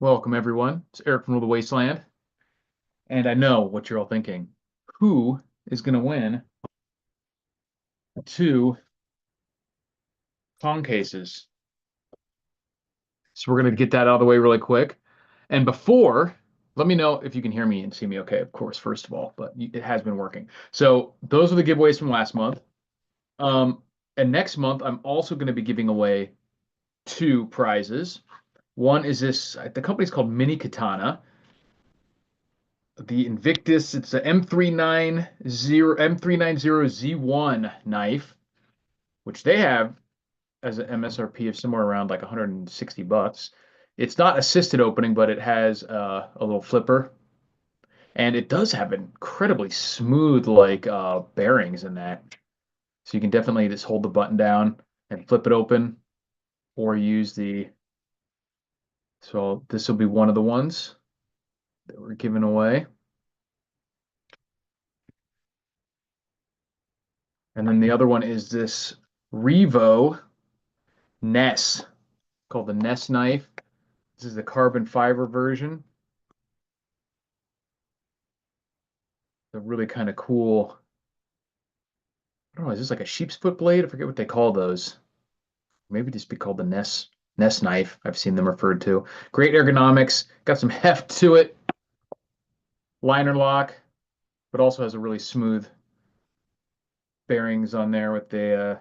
Welcome, everyone. It's Eric from Rule the Wasteland. And I know what you're all thinking. Who is going to win two Pong cases? So we're going to get that out of the way really quick. And before, let me know if you can hear me and see me okay, of course, first of all, but it has been working. So those are the giveaways from last month. Um, and next month, I'm also going to be giving away two prizes. One is the company's called Mini Katana. The Invictus, it's a M390Z1 knife, which they have as an MSRP of somewhere around like 160 bucks. It's not assisted opening, but it has a little flipper, and it does have incredibly smooth like bearings in that. So you can definitely just hold the button down and flip it open, or use the. So this will be one of the ones that we're giving away. And then the other one is this Revo Ness, called the Ness knife. This is the carbon fiber version. A really kind of cool. I don't know, is this like a sheep's foot blade? I forget what they call those. Maybe just be called the Ness knife. I've seen them referred to. Great ergonomics, got some heft to it. Liner lock, but also has a really smooth bearings on there with the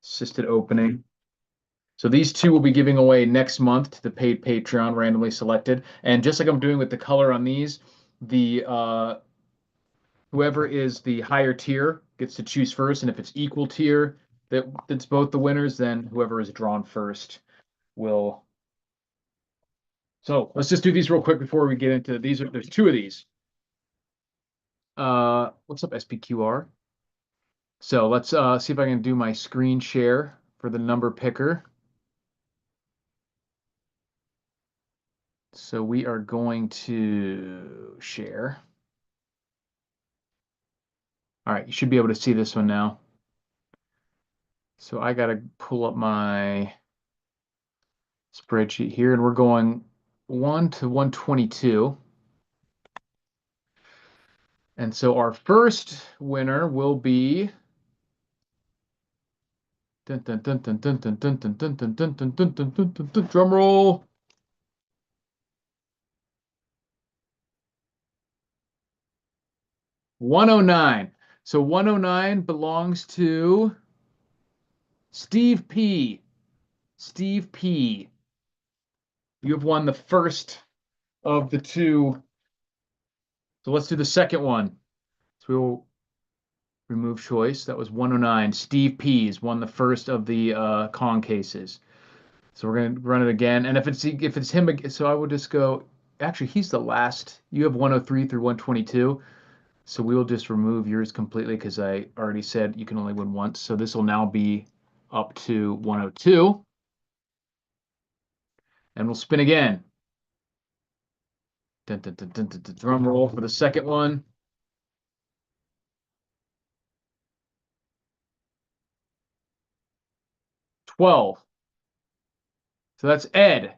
assisted opening. So these two will be giving away next month to the paid Patreon, randomly selected. And just like I'm doing with the color on these, the whoever is the higher tier gets to choose first, and if it's equal tier that's both the winners, then whoever is drawn first will. So let's just do these real quick before we get into these. There's two of these. What's up, SPQR? So let's see if I can do my screen share for the number picker. So we are going to share. All right, you should be able to see this one now. So I got to pull up my spreadsheet here, and we're going 1 to 122. And so our first winner will be drum roll. 109. So 109 belongs to Steve P. Steve P. You have won the first of the two. So let's do the second one. So we will remove choice. That was 109. Steve P has won the first of the Kong cases. So we're going to run it again. And if it's him, so I will just go. Actually, he's the last. You have 103 through 122. So we will just remove yours completely because I already said you can only win once. So this will now be up to 102. And we'll spin again. Dun, dun, dun, dun, dun, dun, drum roll for the second one. 12. So that's Ed.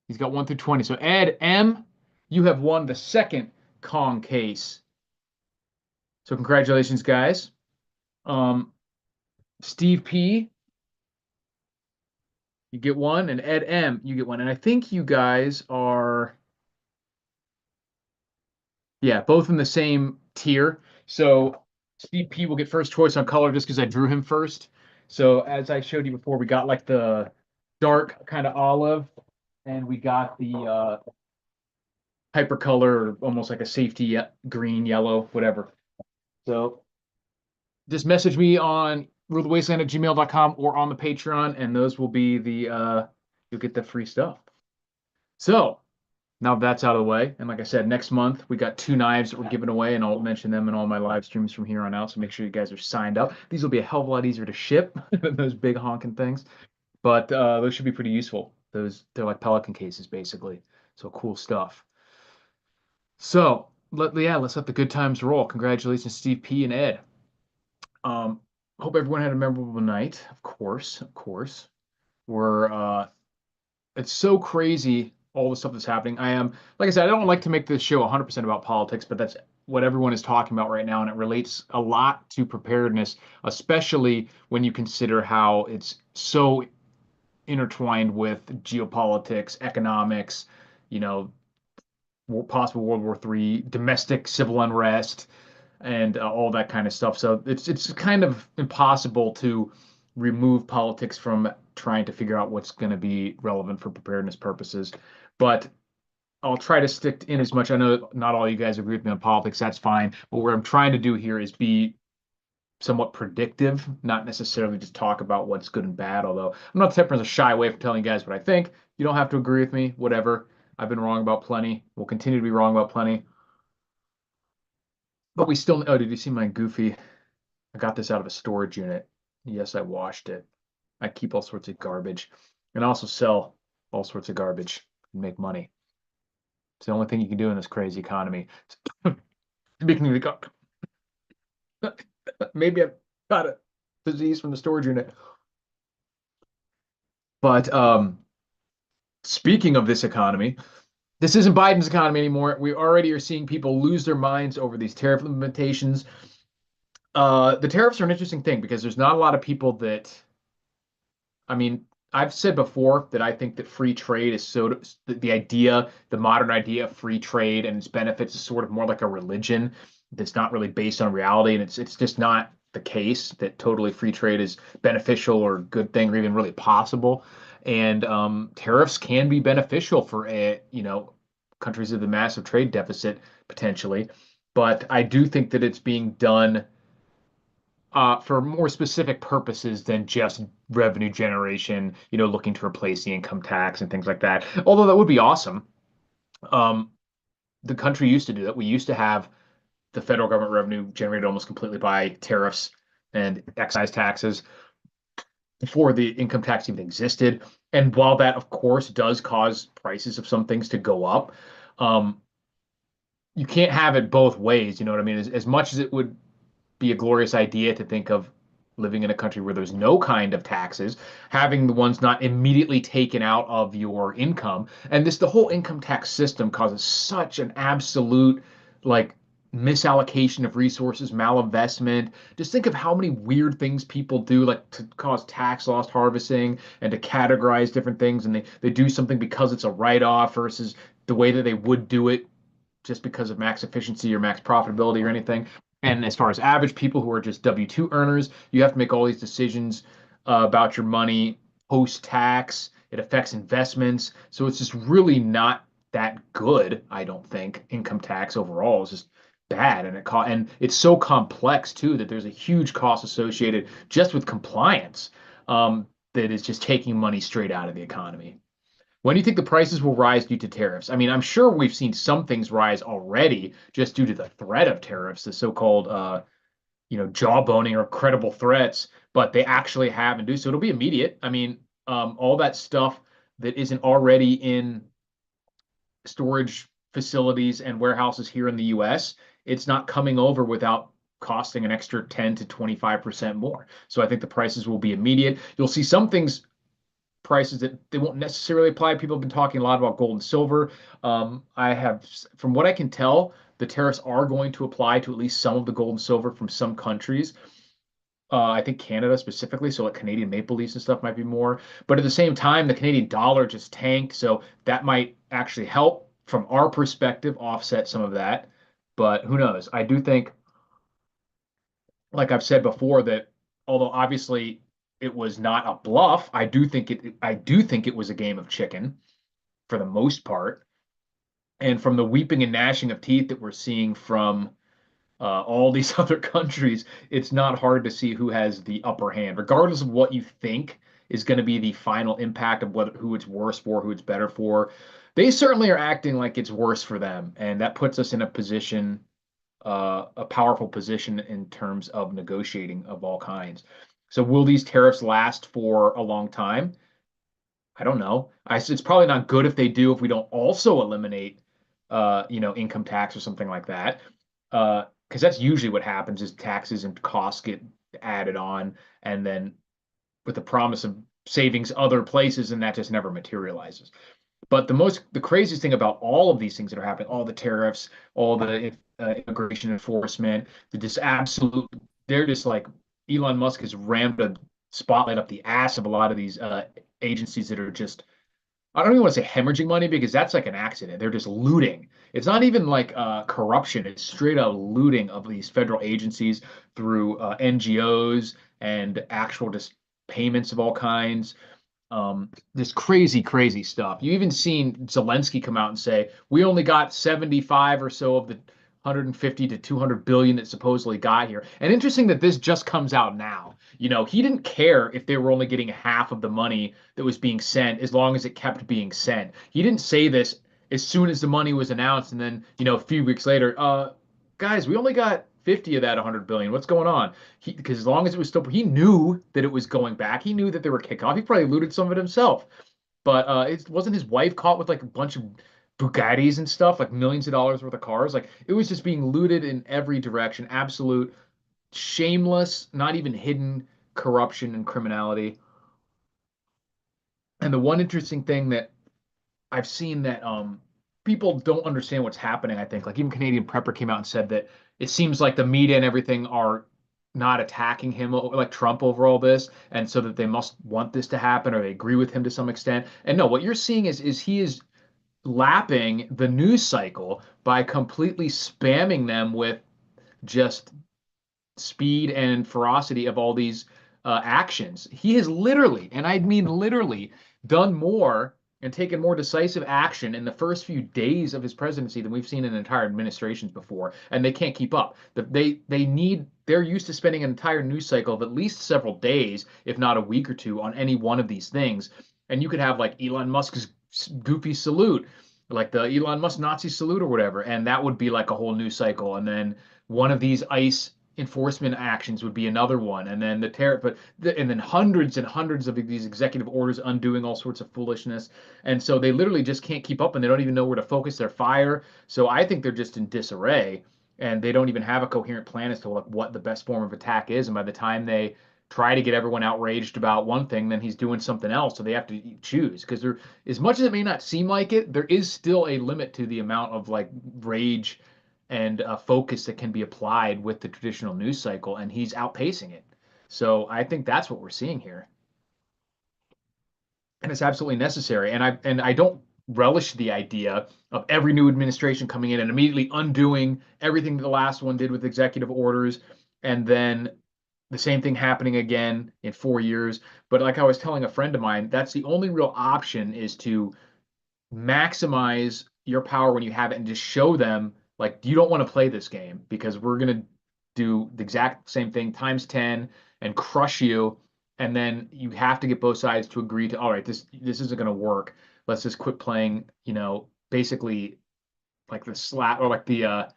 He's got 1 through 20. So Ed M, you have won the second Kong case. So congratulations, guys. Steve P, you get one, and Ed M, you get one. And I think you guys are, yeah, both in the same tier. So Steve P will get first choice on color just because I drew him first. So as I showed you before, we got like the dark kind of olive, and we got the hypercolor, almost like a safety green, yellow, whatever. So just message me on rulethewasteland@gmail.com or on the Patreon, and those will be the you'll get the free stuff. So now that's out of the way, and like I said, next month we got two knives that we're giving away, and I'll mention them in all my live streams from here on out. So make sure you guys are signed up. These will be a hell of a lot easier to ship than those big honking things, but those should be pretty useful. They're like Pelican cases basically. So cool stuff. So let's let the good times roll. Congratulations, Steve P and Ed. Hope everyone had a memorable night. Of course, of course. We're it's so crazy all the stuff that's happening. I am, like I said, I don't like to make this show 100% about politics, but that's what everyone is talking about right now, and it relates a lot to preparedness, especially when you consider how it's so intertwined with geopolitics, economics, you know, possible World War III, domestic civil unrest, and all that kind of stuff. So it's kind of impossible to remove politics from trying to figure out what's going to be relevant for preparedness purposes. But I'll try to stick in as much. I know not all you guys agree with me on politics. That's fine. But what I'm trying to do here is be somewhat predictive, not necessarily just talk about what's good and bad. Although I'm not the type of person to shy away from telling you guys what I think. You don't have to agree with me. Whatever. I've been wrong about plenty. We'll continue to be wrong about plenty. But we still. Oh, did you see my goofy? I got this out of a storage unit. Yes, I washed it. I keep all sorts of garbage and also sell all sorts of garbage and make money. It's the only thing you can do in this crazy economy. Speaking of the, maybe I've got a disease from the storage unit. But speaking of this economy, this isn't Biden's economy anymore. We already are seeing people lose their minds over these tariff implementations. The tariffs are an interesting thing because there's not a lot of people that I mean, I've said before that I think that free trade is so the idea, the modern idea of free trade and its benefits is sort of more like a religion that's not really based on reality, and it's just not the case that totally free trade is beneficial or good thing or even really possible. And tariffs can be beneficial for countries with a massive trade deficit potentially, but I do think that it's being done for more specific purposes than just revenue generation, looking to replace the income tax and things like that. Although that would be awesome. Um, the country used to do that. We used to have the federal government revenue generated almost completely by tariffs and excise taxes before the income tax even existed. And while that, of course, does cause prices of some things to go up, um, you can't have it both ways. You know what I mean? As much as it would be a glorious idea to think of living in a country where there's no kind of taxes, having the ones not immediately taken out of your income. And the whole income tax system causes such an absolute like misallocation of resources, malinvestment. Just think of how many weird things people do, like to cause tax loss harvesting and to categorize different things. And they do something because it's a write-off versus the way that they would do it just because of max efficiency or max profitability or anything. And as far as average people who are just W-2 earners, you have to make all these decisions about your money post tax. It affects investments. So it's just really not that good, I don't think. Income tax overall is just bad. And it's so complex too that there's a huge cost associated just with compliance that is just taking money straight out of the economy. When do you think the prices will rise due to tariffs? I mean, I'm sure we've seen some things rise already just due to the threat of tariffs, the so-called, jawboning or credible threats, but they actually have and do. So it'll be immediate. I mean, all that stuff that isn't already in storage facilities and warehouses here in the US, it's not coming over without costing an extra 10 to 25% more. So I think the prices will be immediate. You'll see some things prices that they won't necessarily apply. People have been talking a lot about gold and silver. From what I can tell, the tariffs are going to apply to at least some of the gold and silver from some countries. I think Canada specifically, so like Canadian maple leafs and stuff might be more. But at the same time, the Canadian dollar just tanked, so that might actually help from our perspective offset some of that. But who knows? I do think, like I've said before, that although obviously it was not a bluff, I do think it was a game of chicken for the most part. And from the weeping and gnashing of teeth that we're seeing from all these other countries, it's not hard to see who has the upper hand, regardless of what you think is going to be the final impact of who it's worse for, who it's better for. They certainly are acting like it's worse for them, and that puts us in a powerful position in terms of negotiating of all kinds. So will these tariffs last for a long time? I don't know. It's probably not good if they do if we don't also eliminate income tax or something like that. Because that's usually what happens is taxes and costs get added on, and then with the promise of savings other places, and that just never materializes. But the craziest thing about all of these things that are happening, all the tariffs, all the immigration enforcement, the just absolute, they're just like Elon Musk has rammed a spotlight up the ass of a lot of these agencies that are just, I don't even want to say hemorrhaging money because that's like an accident. They're just looting. It's not even like corruption. It's straight up looting of these federal agencies through NGOs and actual just payments of all kinds. This crazy, crazy stuff. You even seen Zelensky come out and say, we only got 75 or so of the 150 to 200 billion that supposedly got here. And interesting that this just comes out now. He didn't care if they were only getting half of the money that was being sent as long as it kept being sent. He didn't say this as soon as the money was announced and then, a few weeks later, guys, we only got 50 of that 100 billion. What's going on? Because as long as it was still, he knew that it was going back. He knew that they were kickoff. He probably looted some of it himself. But it wasn't his wife caught with like a bunch of Bugattis and stuff, like millions of dollars worth of cars. Like it was just being looted in every direction. Absolute shameless, not even hidden corruption and criminality. And the one interesting thing that I've seen that people don't understand what's happening, I think. Like even Canadian Prepper came out and said that it seems like the media and everything are not attacking him like Trump over all this, and so that they must want this to happen or they agree with him to some extent. And no, what you're seeing is he is lapping the news cycle by completely spamming them with just speed and ferocity of all these actions. He has literally, and I mean literally, done more and taken more decisive action in the first few days of his presidency than we've seen in entire administrations before, and they can't keep up. They're used to spending an entire news cycle of at least several days, if not a week or two, on any one of these things. And you could have like Elon Musk's goofy salute, like the Elon Musk Nazi salute or whatever, and that would be like a whole news cycle. And then one of these ICE enforcement actions would be another one, and then the tariff, and then hundreds and hundreds of these executive orders undoing all sorts of foolishness, and so they literally just can't keep up, and they don't even know where to focus their fire. So I think they're just in disarray, and they don't even have a coherent plan as to like what the best form of attack is. And by the time they try to get everyone outraged about one thing, then he's doing something else. So they have to choose because there, as much as it may not seem like it, there is still a limit to the amount of like rage and focus that can be applied with the traditional news cycle, and he's outpacing it. So I think that's what we're seeing here, and it's absolutely necessary. And I don't relish the idea of every new administration coming in and immediately undoing everything that the last one did with executive orders, and then the same thing happening again in 4 years. But like I was telling a friend of mine, that's the only real option is to maximize your power when you have it and just show them like you don't want to play this game because we're going to do the exact same thing times 10 and crush you, and then you have to get both sides to agree to, all right, this isn't going to work, let's just quit playing, basically like the slap or like the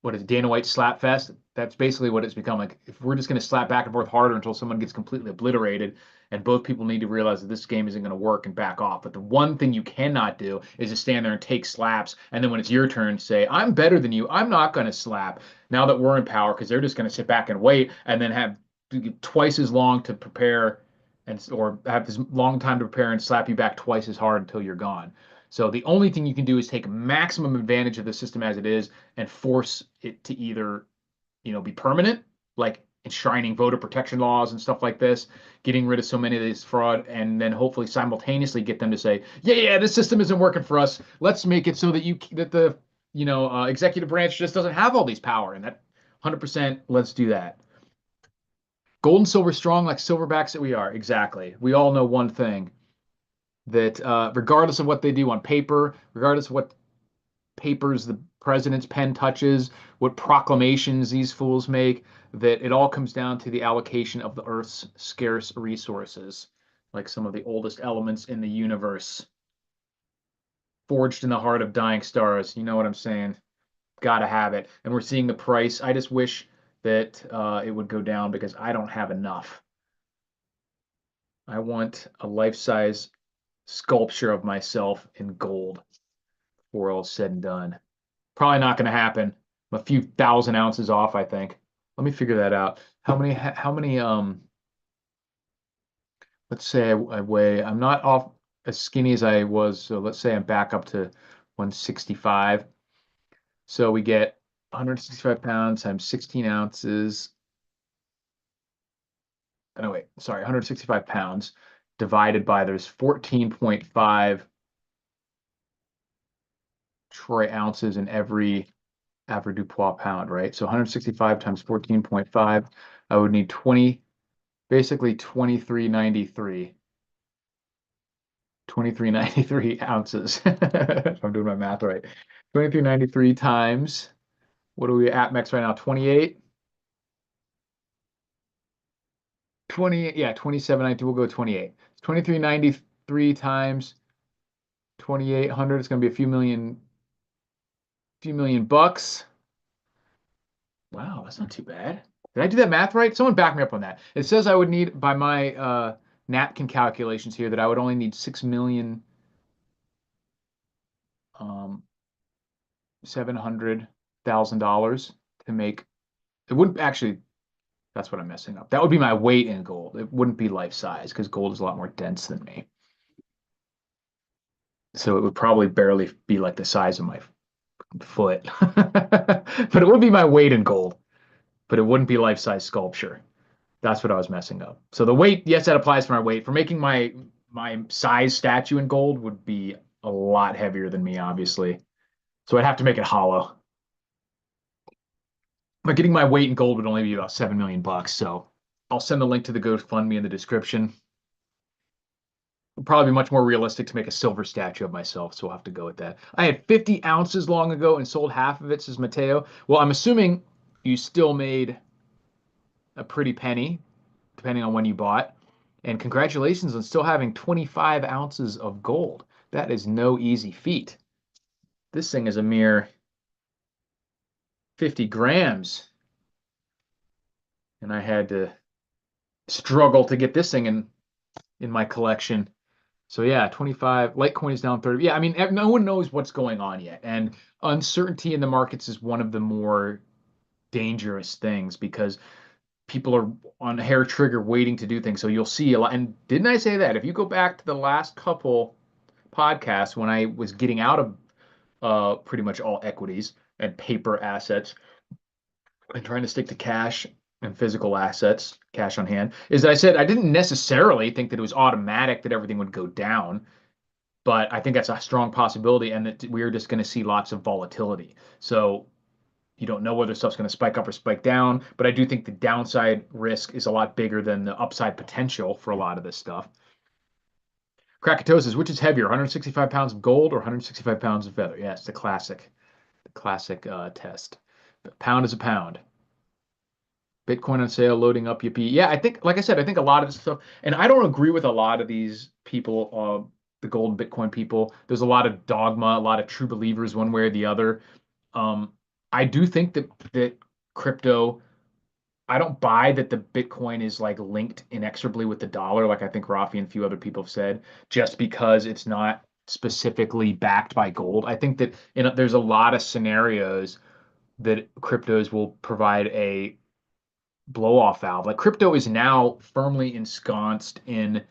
what is it, Dana White slap fest. That's basically what it's become. Like if we're just going to slap back and forth harder until someone gets completely obliterated, and both people need to realize that this game isn't going to work and back off. But the one thing you cannot do is to stand there and take slaps, and then when it's your turn, say, "I'm better than you. I'm not going to slap." Now that we're in power, because they're just going to sit back and wait, and then have twice as long to prepare, and or have as long time to prepare and slap you back twice as hard until you're gone. So the only thing you can do is take maximum advantage of the system as it is and force it to either, be permanent, like enshrining voter protection laws and stuff like this, getting rid of so many of this fraud, and then hopefully simultaneously get them to say, yeah, yeah, this system isn't working for us. Let's make it so that the executive branch just doesn't have all these power, and that 100%, let's do that. Gold and silver strong like silverbacks that we are. Exactly. We all know one thing that regardless of what they do on paper, regardless of what papers the president's pen touches, what proclamations these fools make, that it all comes down to the allocation of the Earth's scarce resources, like some of the oldest elements in the universe, forged in the heart of dying stars. You know what I'm saying? Gotta have it. And we're seeing the price. I just wish that it would go down because I don't have enough. I want a life-size sculpture of myself in gold before all said and done. Probably not going to happen. I'm a few thousand ounces off, I think. Let me figure that out. How many let's say I weigh, I'm not off as skinny as I was. So let's say I'm back up to 165. So we get 165 pounds times 16 ounces. No, wait, sorry, 165 pounds divided by there's 14.5 troy ounces in every avoirdupois pound, right? So 165 times 14.5, I would need 20, basically 2393, 2393 ounces. If I'm doing my math right. 2393 times, what are we at max right now? 28? 20, yeah, 2792. We'll go 28. 2393 times 2800. It's going to be a few million bucks. Wow, that's not too bad. Did I do that math right? Someone back me up on that. It says I would need, by my napkin calculations here, that I would only need 6,700,000 to make. It wouldn't actually. That's what I'm messing up. That would be my weight in gold. It wouldn't be life size because gold is a lot more dense than me. So it would probably barely be like the size of my foot. But it would be my weight in gold. But it wouldn't be life size sculpture. That's what I was messing up. So the weight, yes, that applies for my weight. For making my size statue in gold would be a lot heavier than me, obviously. So I'd have to make it hollow. But getting my weight in gold would only be about 7 million bucks. So I'll send the link to the GoFundMe in the description. It'll probably be much more realistic to make a silver statue of myself, so we'll have to go with that. I had 50 ounces long ago and sold half of it, says Mateo. Well, I'm assuming you still made a pretty penny, depending on when you bought. And congratulations on still having 25 ounces of gold. That is no easy feat. This thing is a mere 50 grams, and I had to struggle to get this thing in my collection. So yeah, 25. Litecoin is down 30. Yeah, I mean, no one knows what's going on yet, and uncertainty in the markets is one of the more dangerous things because people are on hair trigger waiting to do things. So you'll see a lot. And didn't I say that? If you go back to the last couple podcasts when I was getting out of pretty much all equities and paper assets and trying to stick to cash and physical assets, cash on hand, is that I said I didn't necessarily think that it was automatic that everything would go down, but I think that's a strong possibility and that we're just going to see lots of volatility. So you don't know whether stuff's going to spike up or spike down, but I do think the downside risk is a lot bigger than the upside potential for a lot of this stuff. Krakatosis, which is heavier, 165 pounds of gold or 165 pounds of feather? Yeah, it's the classic test. But pound is a pound. Bitcoin on sale, loading up, yippee. Yeah, I think, like I said, I think a lot of this stuff, and I don't agree with a lot of these people, the gold and Bitcoin people. There's a lot of dogma, a lot of true believers, one way or the other. Um, I do think that crypto, I don't buy that the Bitcoin is like linked inexorably with the dollar, like I think Rafi and a few other people have said, just because it's not specifically backed by gold. I think that there's a lot of scenarios that cryptos will provide a blow off valve. Like crypto is now firmly ensconced in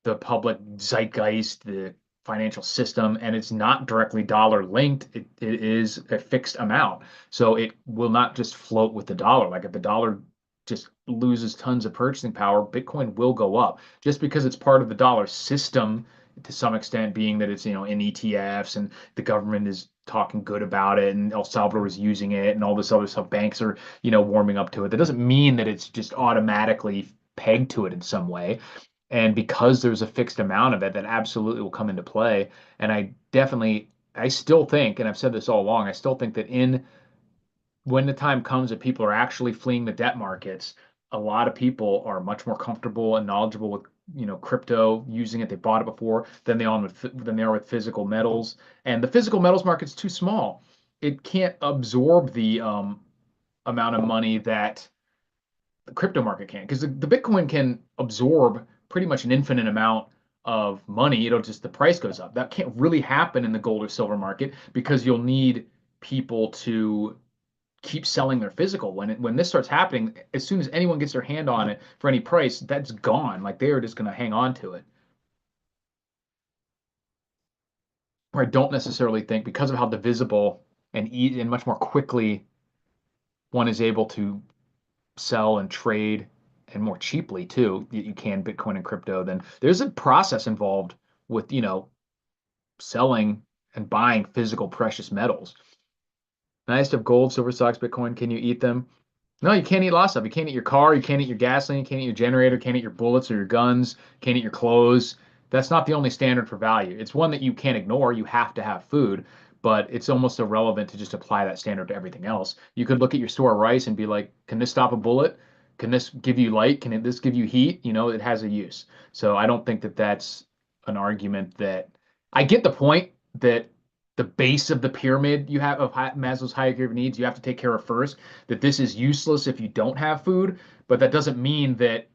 the public zeitgeist, the financial system, and it's not directly dollar linked. It is a fixed amount. So it will not just float with the dollar. Like if the dollar just loses tons of purchasing power, Bitcoin will go up just because it's part of the dollar system to some extent, being that it's, in ETFs and the government is talking good about it and El Salvador is using it and all this other stuff. Banks are, warming up to it. That doesn't mean that it's just automatically pegged to it in some way. And because there's a fixed amount of it, that absolutely will come into play. And I still think, and I've said this all along, I still think that when the time comes that people are actually fleeing the debt markets, a lot of people are much more comfortable and knowledgeable with, crypto, using it. They bought it before than they are with physical metals. And the physical metals market's too small. It can't absorb the amount of money that the crypto market can, because the Bitcoin can absorb pretty much an infinite amount of money. It'll just, the price goes up. That can't really happen in the gold or silver market because you'll need people to keep selling their physical. When this starts happening, as soon as anyone gets their hand on it for any price, that's gone. Like they are just going to hang on to it. where I don't necessarily think because of how divisible and easy and much more quickly one is able to sell and trade and more cheaply too, you can Bitcoin and crypto, then there's a process involved with, selling and buying physical precious metals. Nice to have gold, silver stocks, Bitcoin. Can you eat them? No, you can't eat a lot of stuff. You can't eat your car, you can't eat your gasoline, you can't eat your generator, you can't eat your bullets or your guns, you can't eat your clothes. That's not the only standard for value. It's one that you can't ignore. You have to have food, but it's almost irrelevant to just apply that standard to everything else. You could look at your store of rice and be like, can this stop a bullet? Can this give you light? Can this give you heat? It has a use. So I don't think that that's an argument that I get the point that the base of the pyramid you have of Maslow's hierarchy of needs, you have to take care of first, that this is useless if you don't have food, but that doesn't mean that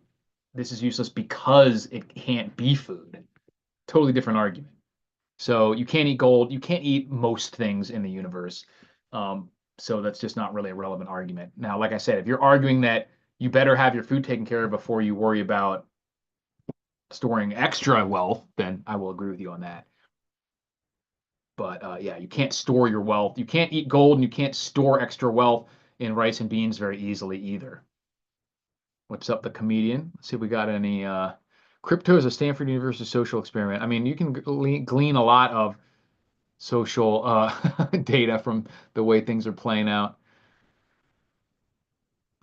this is useless because it can't be food. Totally different argument. So you can't eat gold, you can't eat most things in the universe. Um, so that's just not really a relevant argument. Now, like I said, if you're arguing that you better have your food taken care of before you worry about storing extra wealth, then I will agree with you on that. But yeah, you can't store your wealth. You can't eat gold and you can't store extra wealth in rice and beans very easily either. What's up, the comedian? Let's see if we got any. Crypto is a Stanford University social experiment. I mean, you can glean a lot of social data from the way things are playing out.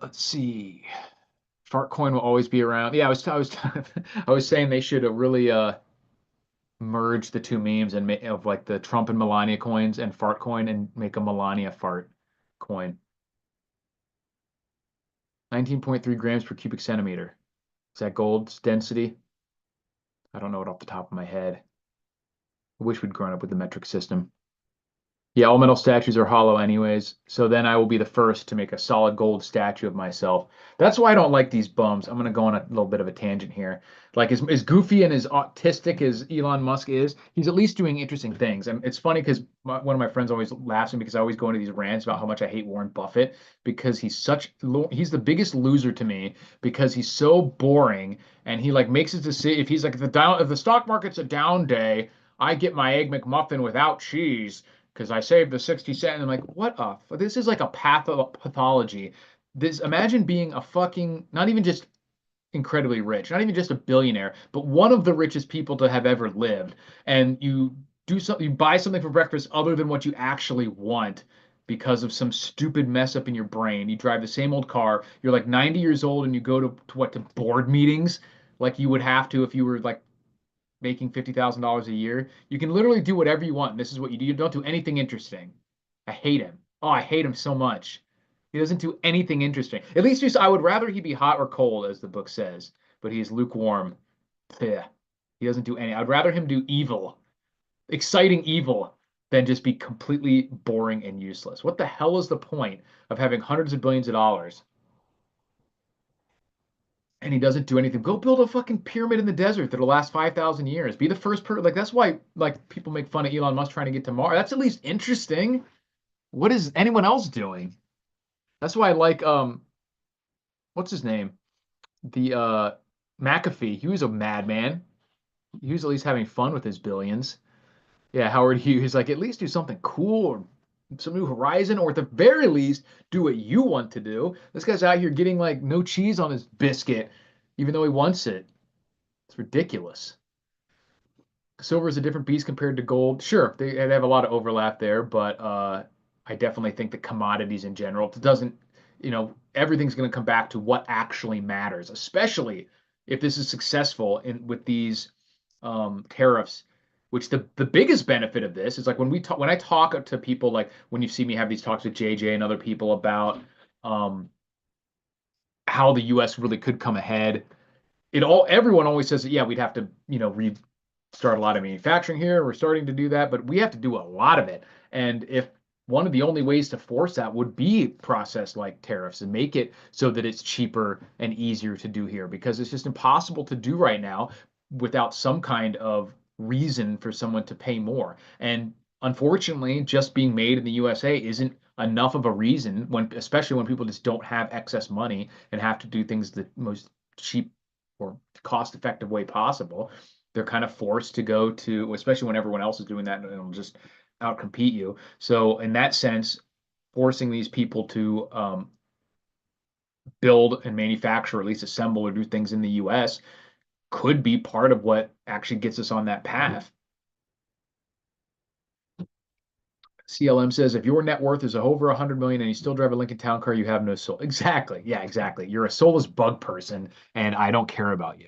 Let's see. Fart coin will always be around. Yeah, I was saying they should really merge the two memes and make of like the Trump and Melania coins and fart coin and make a Melania fart coin. 19.3 grams per cubic centimeter. Is that gold's density? I don't know it off the top of my head. I wish we'd grown up with the metric system. Yeah, all metal statues are hollow anyways. So then I will be the first to make a solid gold statue of myself. That's why I don't like these bums. I'm gonna go on a little bit of a tangent here. Like as goofy and as autistic as Elon Musk is, he's at least doing interesting things. And it's funny because one of my friends always laughs at me because I always go into these rants about how much I hate Warren Buffett because he's the biggest loser to me because he's so boring and he like makes his decision. If he's like if the stock market's a down day, I get my egg McMuffin without cheese because I saved the 60 cent. And I'm like, this is like a pathology. Imagine being a fucking, not even just incredibly rich, not even just a billionaire, but one of the richest people to have ever lived. And you do something, you buy something for breakfast other than what you actually want because of some stupid mess up in your brain. You drive the same old car. You're like 90 years old and you go to board meetings like you would have to if you were like making $50,000 a year, you can literally do whatever you want. And this is what you do. You don't do anything interesting. I hate him. Oh, I hate him so much. He doesn't do anything interesting. At least I would rather he be hot or cold, as the book says, but he is lukewarm. Yeah. He doesn't do any. I'd rather him do evil, exciting evil, than just be completely boring and useless. What the hell is the point of having hundreds of billions of dollars and he doesn't do anything? Go build a fucking pyramid in the desert that'll last 5,000 years. Be the first person. Like that's why like people make fun of Elon Musk trying to get to Mars. That's at least interesting. What is anyone else doing? That's why I like what's his name? The McAfee. He was a madman. He was at least having fun with his billions. Yeah, Howard Hughes, like at least do something cool or some new horizon, or at the very least, do what you want to do. This guy's out here getting like no cheese on his biscuit, even though he wants it. It's ridiculous. Silver is a different beast compared to gold. Sure, they have a lot of overlap there, but I definitely think that commodities in general, it doesn't, everything's going to come back to what actually matters, especially if this is successful with these tariffs. Which the biggest benefit of this is like when I talk to people, like when you see me have these talks with JJ and other people about um, how the U.S. really could come ahead. Everyone always says that yeah, we'd have to restart a lot of manufacturing here. We're starting to do that, but we have to do a lot of it. And if one of the only ways to force that would be process like tariffs and make it so that it's cheaper and easier to do here because it's just impossible to do right now without some kind of reason for someone to pay more. And unfortunately, just being made in the USA isn't enough of a reason especially when people just don't have excess money and have to do things the most cheap or cost effective way possible. they're kind of forced to go to, especially when everyone else is doing that, and it'll just outcompete you. So in that sense, forcing these people to build and manufacture, or at least assemble or do things in the US could be part of what actually gets us on that path. CLM says if your net worth is over 100 million and you still drive a Lincoln Town Car, you have no soul. Exactly. Yeah, exactly. You're a soulless bug person, and I don't care about you.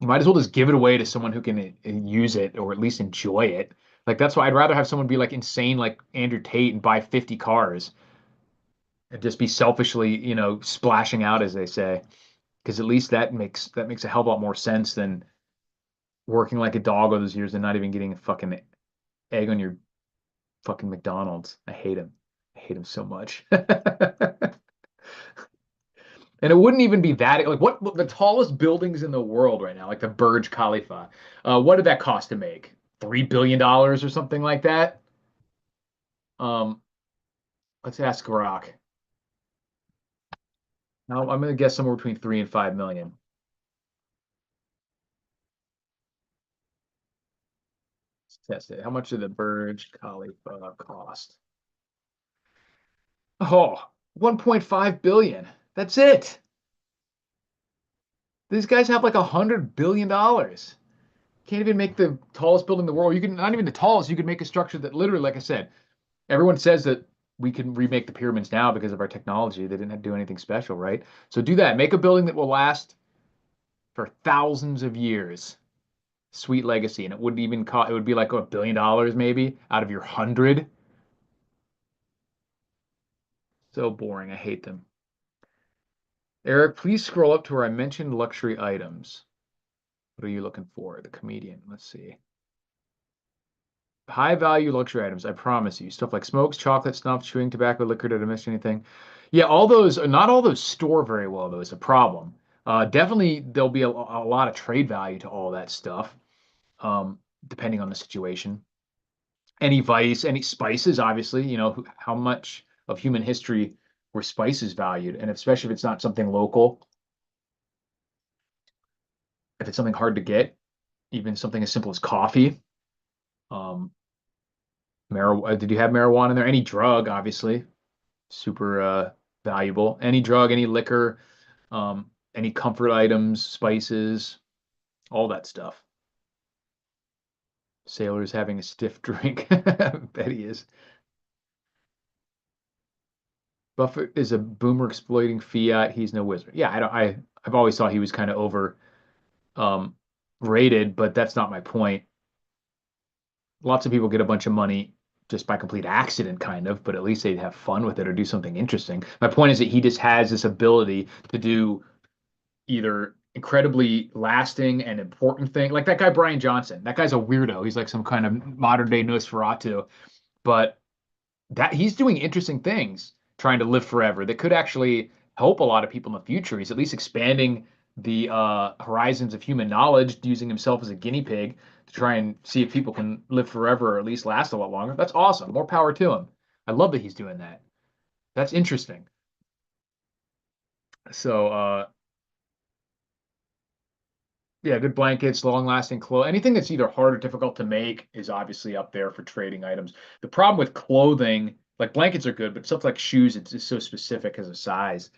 You might as well just give it away to someone who can use it or at least enjoy it. Like that's why I'd rather have someone be like insane like Andrew Tate and buy 50 cars and just be selfishly, splashing out as they say. Because at least that makes a hell of a lot more sense than working like a dog all those years and not even getting a fucking egg on your fucking McDonald's. I hate him. I hate him so much. And it wouldn't even be that like what the tallest buildings in the world right now, like the Burj Khalifa. What did that cost to make? $3 billion or something like that. Um, let's ask Grok. Now I'm gonna guess somewhere between 3 and 5 million. Let's test it. How much did the Burj Khalifa cost? Oh, 1.5 billion. That's it. These guys have like $100 billion. Can't even make the tallest building in the world. You can not even the tallest. You could make a structure that literally, like I said, everyone says that we can remake the pyramids now because of our technology. They didn't have to do anything special, right? So do that. Make a building that will last for thousands of years. Sweet legacy, and it wouldn't even cost. It would be like $1 billion maybe out of your 100. So boring. I hate them. Eric, please scroll up to where I mentioned luxury items. What are you looking for? The comedian. Let's see. High value luxury items, I promise you. Stuff like smokes, chocolate, snuff, chewing tobacco, liquor. Did I miss anything? Yeah, all those, not all those store very well, though, is a problem. Definitely, there'll be a lot of trade value to all that stuff, depending on the situation. Any vice, any spices, obviously, how much of human history were spices valued, and especially if it's not something local, if it's something hard to get, even something as simple as coffee. Um, did you have marijuana in there? Any drug, obviously, super valuable. Any drug, any liquor, any comfort items, spices, all that stuff. Sailors having a stiff drink. Bet he is. Buffett is a boomer exploiting fiat. He's no wizard. Yeah, I don't. I've always thought he was kind of over um, rated, but that's not my point. Lots of people get a bunch of money just by complete accident, kind of, but at least they'd have fun with it or do something interesting. My point is that he just has this ability to do either incredibly lasting and important thing, like that guy Brian Johnson. That guy's a weirdo. He's like some kind of modern day Nosferatu, but that he's doing interesting things, trying to live forever that could actually help a lot of people in the future. He's at least expanding the horizons of human knowledge, using himself as a guinea pig to try and see if people can live forever or at least last a lot longer. That's awesome. More power to him. I love that he's doing that. That's interesting. So, yeah, good blankets, long-lasting clothes. Anything that's either hard or difficult to make is obviously up there for trading items. The problem with clothing, like blankets are good, but stuff like shoes, it's just so specific as a size.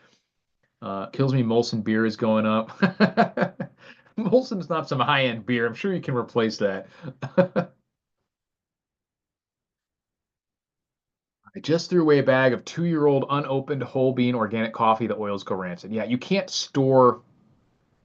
Kills me, Molson beer is going up. Molson's not some high-end beer. I'm sure you can replace that. I just threw away a bag of 2-year-old unopened whole bean organic coffee. The oils go rancid. Yeah, you can't store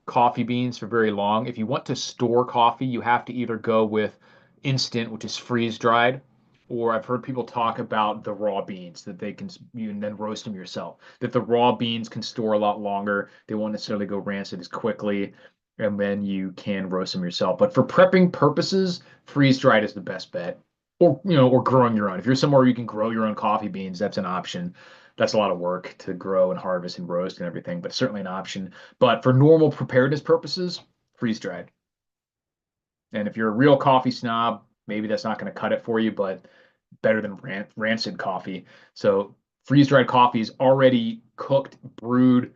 coffee beans for very long. If you want to store coffee, you have to either go with instant, which is freeze dried, or I've heard people talk about the raw beans that they can you can then roast them yourself. That the raw beans can store a lot longer. They won't necessarily go rancid as quickly, and then you can roast them yourself. But for prepping purposes, freeze dried is the best bet. Or growing your own. If you're somewhere where you can grow your own coffee beans, that's an option. That's a lot of work to grow and harvest and roast and everything, but certainly an option. But for normal preparedness purposes, freeze dried. And if you're a real coffee snob, maybe that's not going to cut it for you, but better than rancid coffee. So freeze dried coffee is already cooked, brewed,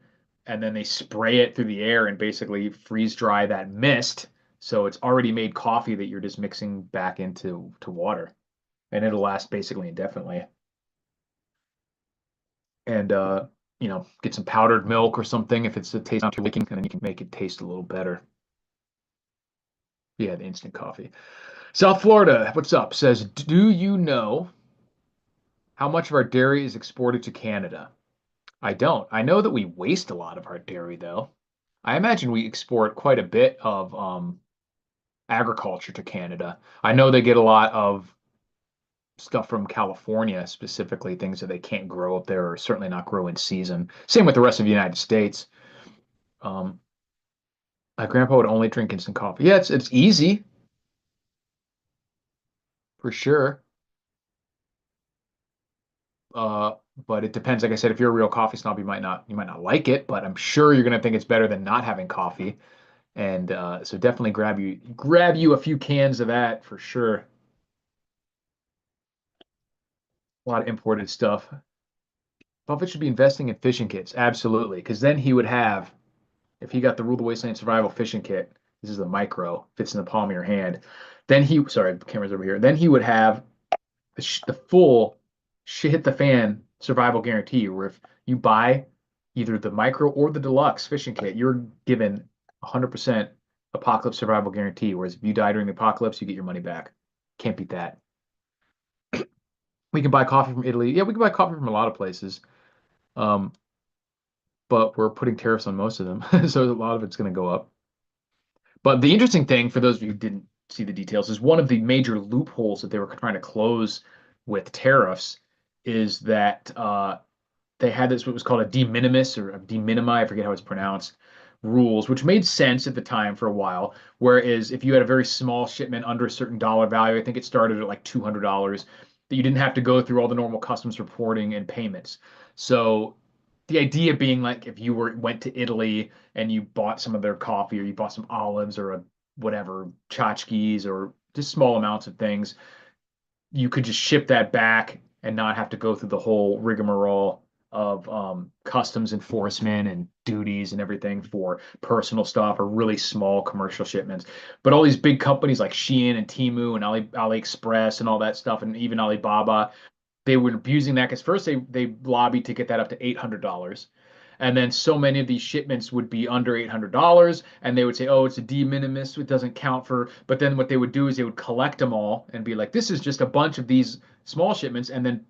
and then they spray it through the air and basically freeze dry that mist. So it's already made coffee that you're just mixing back into water, and it'll last basically indefinitely. And get some powdered milk or something if it's the taste not too liking, and then you can make it taste a little better. Yeah, the instant coffee. South Florida, what's up? Says, do you know how much of our dairy is exported to Canada? I don't. I know that we waste a lot of our dairy, though. I imagine we export quite a bit of agriculture to Canada. I know they get a lot of stuff from California, specifically things that they can't grow up there or certainly not grow in season. Same with the rest of the United States. Um, my grandpa would only drink instant coffee. Yeah, it's easy for sure. Uh, but it depends. Like I said, if you're a real coffee snob, you might not like it, but I'm sure you're gonna think it's better than not having coffee. And so definitely grab you a few cans of that for sure. A lot of imported stuff. Buffett should be investing in fishing kits, absolutely, because then he would have, if he got the Rule the Wasteland Survival Fishing Kit, this is the micro, fits in the palm of your hand. Then sorry, the camera's over here. Then he would have the full shit hit the fan survival guarantee, where if you buy either the micro or the deluxe fishing kit, you're given 100% apocalypse survival guarantee. Whereas if you die during the apocalypse, you get your money back. Can't beat that. We can buy coffee from Italy. Yeah, we can buy coffee from a lot of places. Um, but we're putting tariffs on most of them, so a lot of it's going to go up. But the interesting thing, for those of you who didn't see the details, is one of the major loopholes that they were trying to close with tariffs is that they had this what was called a de minimis or a de minimi, I forget how it's pronounced, rules, which made sense at the time for a while. Whereas if you had a very small shipment under a certain dollar value, I think it started at like $200, that you didn't have to go through all the normal customs reporting and payments. So the idea being like if you went to Italy and you bought some of their coffee or you bought some olives or a whatever tchotchkes or just small amounts of things, you could just ship that back and not have to go through the whole rigmarole of customs enforcement and duties and everything for personal stuff or really small commercial shipments. But all these big companies like Shein and Temu and AliExpress and all that stuff, and even Alibaba, they were abusing that because first they lobbied to get that up to $800. And then so many of these shipments would be under $800, and they would say, "Oh, it's a de minimis; it doesn't count for." But then what they would do is they would collect them all and be like, "This is just a bunch of these small shipments," and then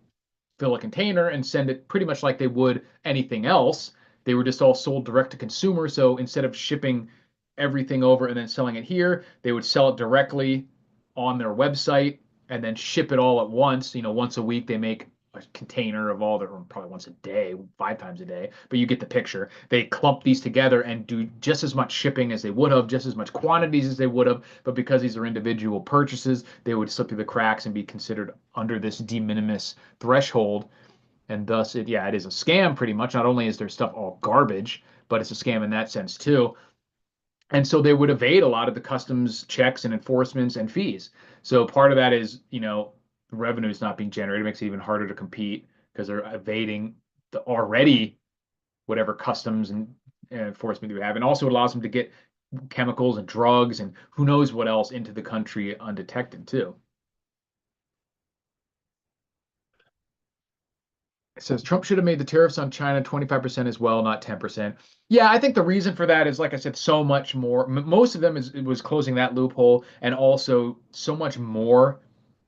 fill a container and send it pretty much like they would anything else. They were just all sold direct to consumer. So instead of shipping everything over and then selling it here, they would sell it directly on their website and then ship it all at once. Once a week they make a container of all their, probably once a day, 5 times a day, but you get the picture. They clump these together and do just as much shipping as they would have, just as much quantities as they would have, but because these are individual purchases, they would slip through the cracks and be considered under this de minimis threshold. And thus it is a scam pretty much. Not only is their stuff all garbage, but it's a scam in that sense too. And so they would evade a lot of the customs checks and enforcements and fees. So part of that is, the revenue is not being generated. It makes it even harder to compete because they're evading the already whatever customs and enforcement we have. And also it allows them to get chemicals and drugs and who knows what else into the country undetected too. It says Trump should have made the tariffs on China 25% as well, not 10%. Yeah, I think the reason for that is, like I said, so much more. Most of them it was closing that loophole, and also so much more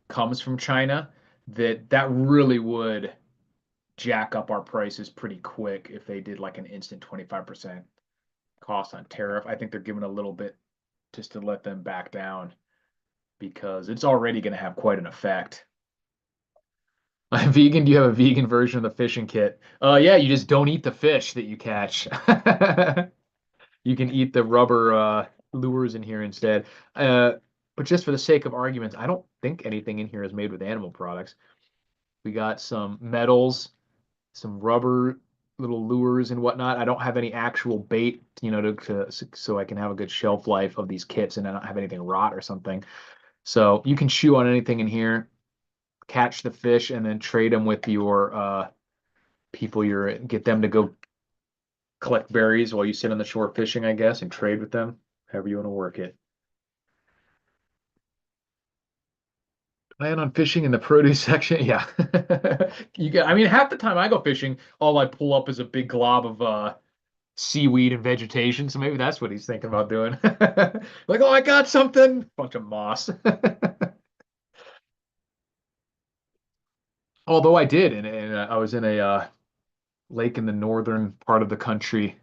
comes from China that really would jack up our prices pretty quick if they did like an instant 25% cost on tariff. I think they're giving a little bit just to let them back down because it's already going to have quite an effect. Vegan, do you have a vegan version of the fishing kit? Yeah, you just don't eat the fish that you catch. You can eat the rubber lures in here instead. Uh, but just for the sake of arguments, I don't think anything in here is made with animal products. We got some metals, some rubber little lures and whatnot. I don't have any actual bait, so I can have a good shelf life of these kits and I don't have anything rot or something. So you can chew on anything in here, catch the fish, and then trade them with your people. Get them to go collect berries while you sit on the shore fishing, I guess, and trade with them, however you want to work it. Plan on fishing in the produce section. Yeah. I mean, half the time I go fishing, all I pull up is a big glob of seaweed and vegetation. So maybe that's what he's thinking about doing. Like, oh, I got something. Bunch of moss. Although I did, and I was in a lake in the northern part of the country,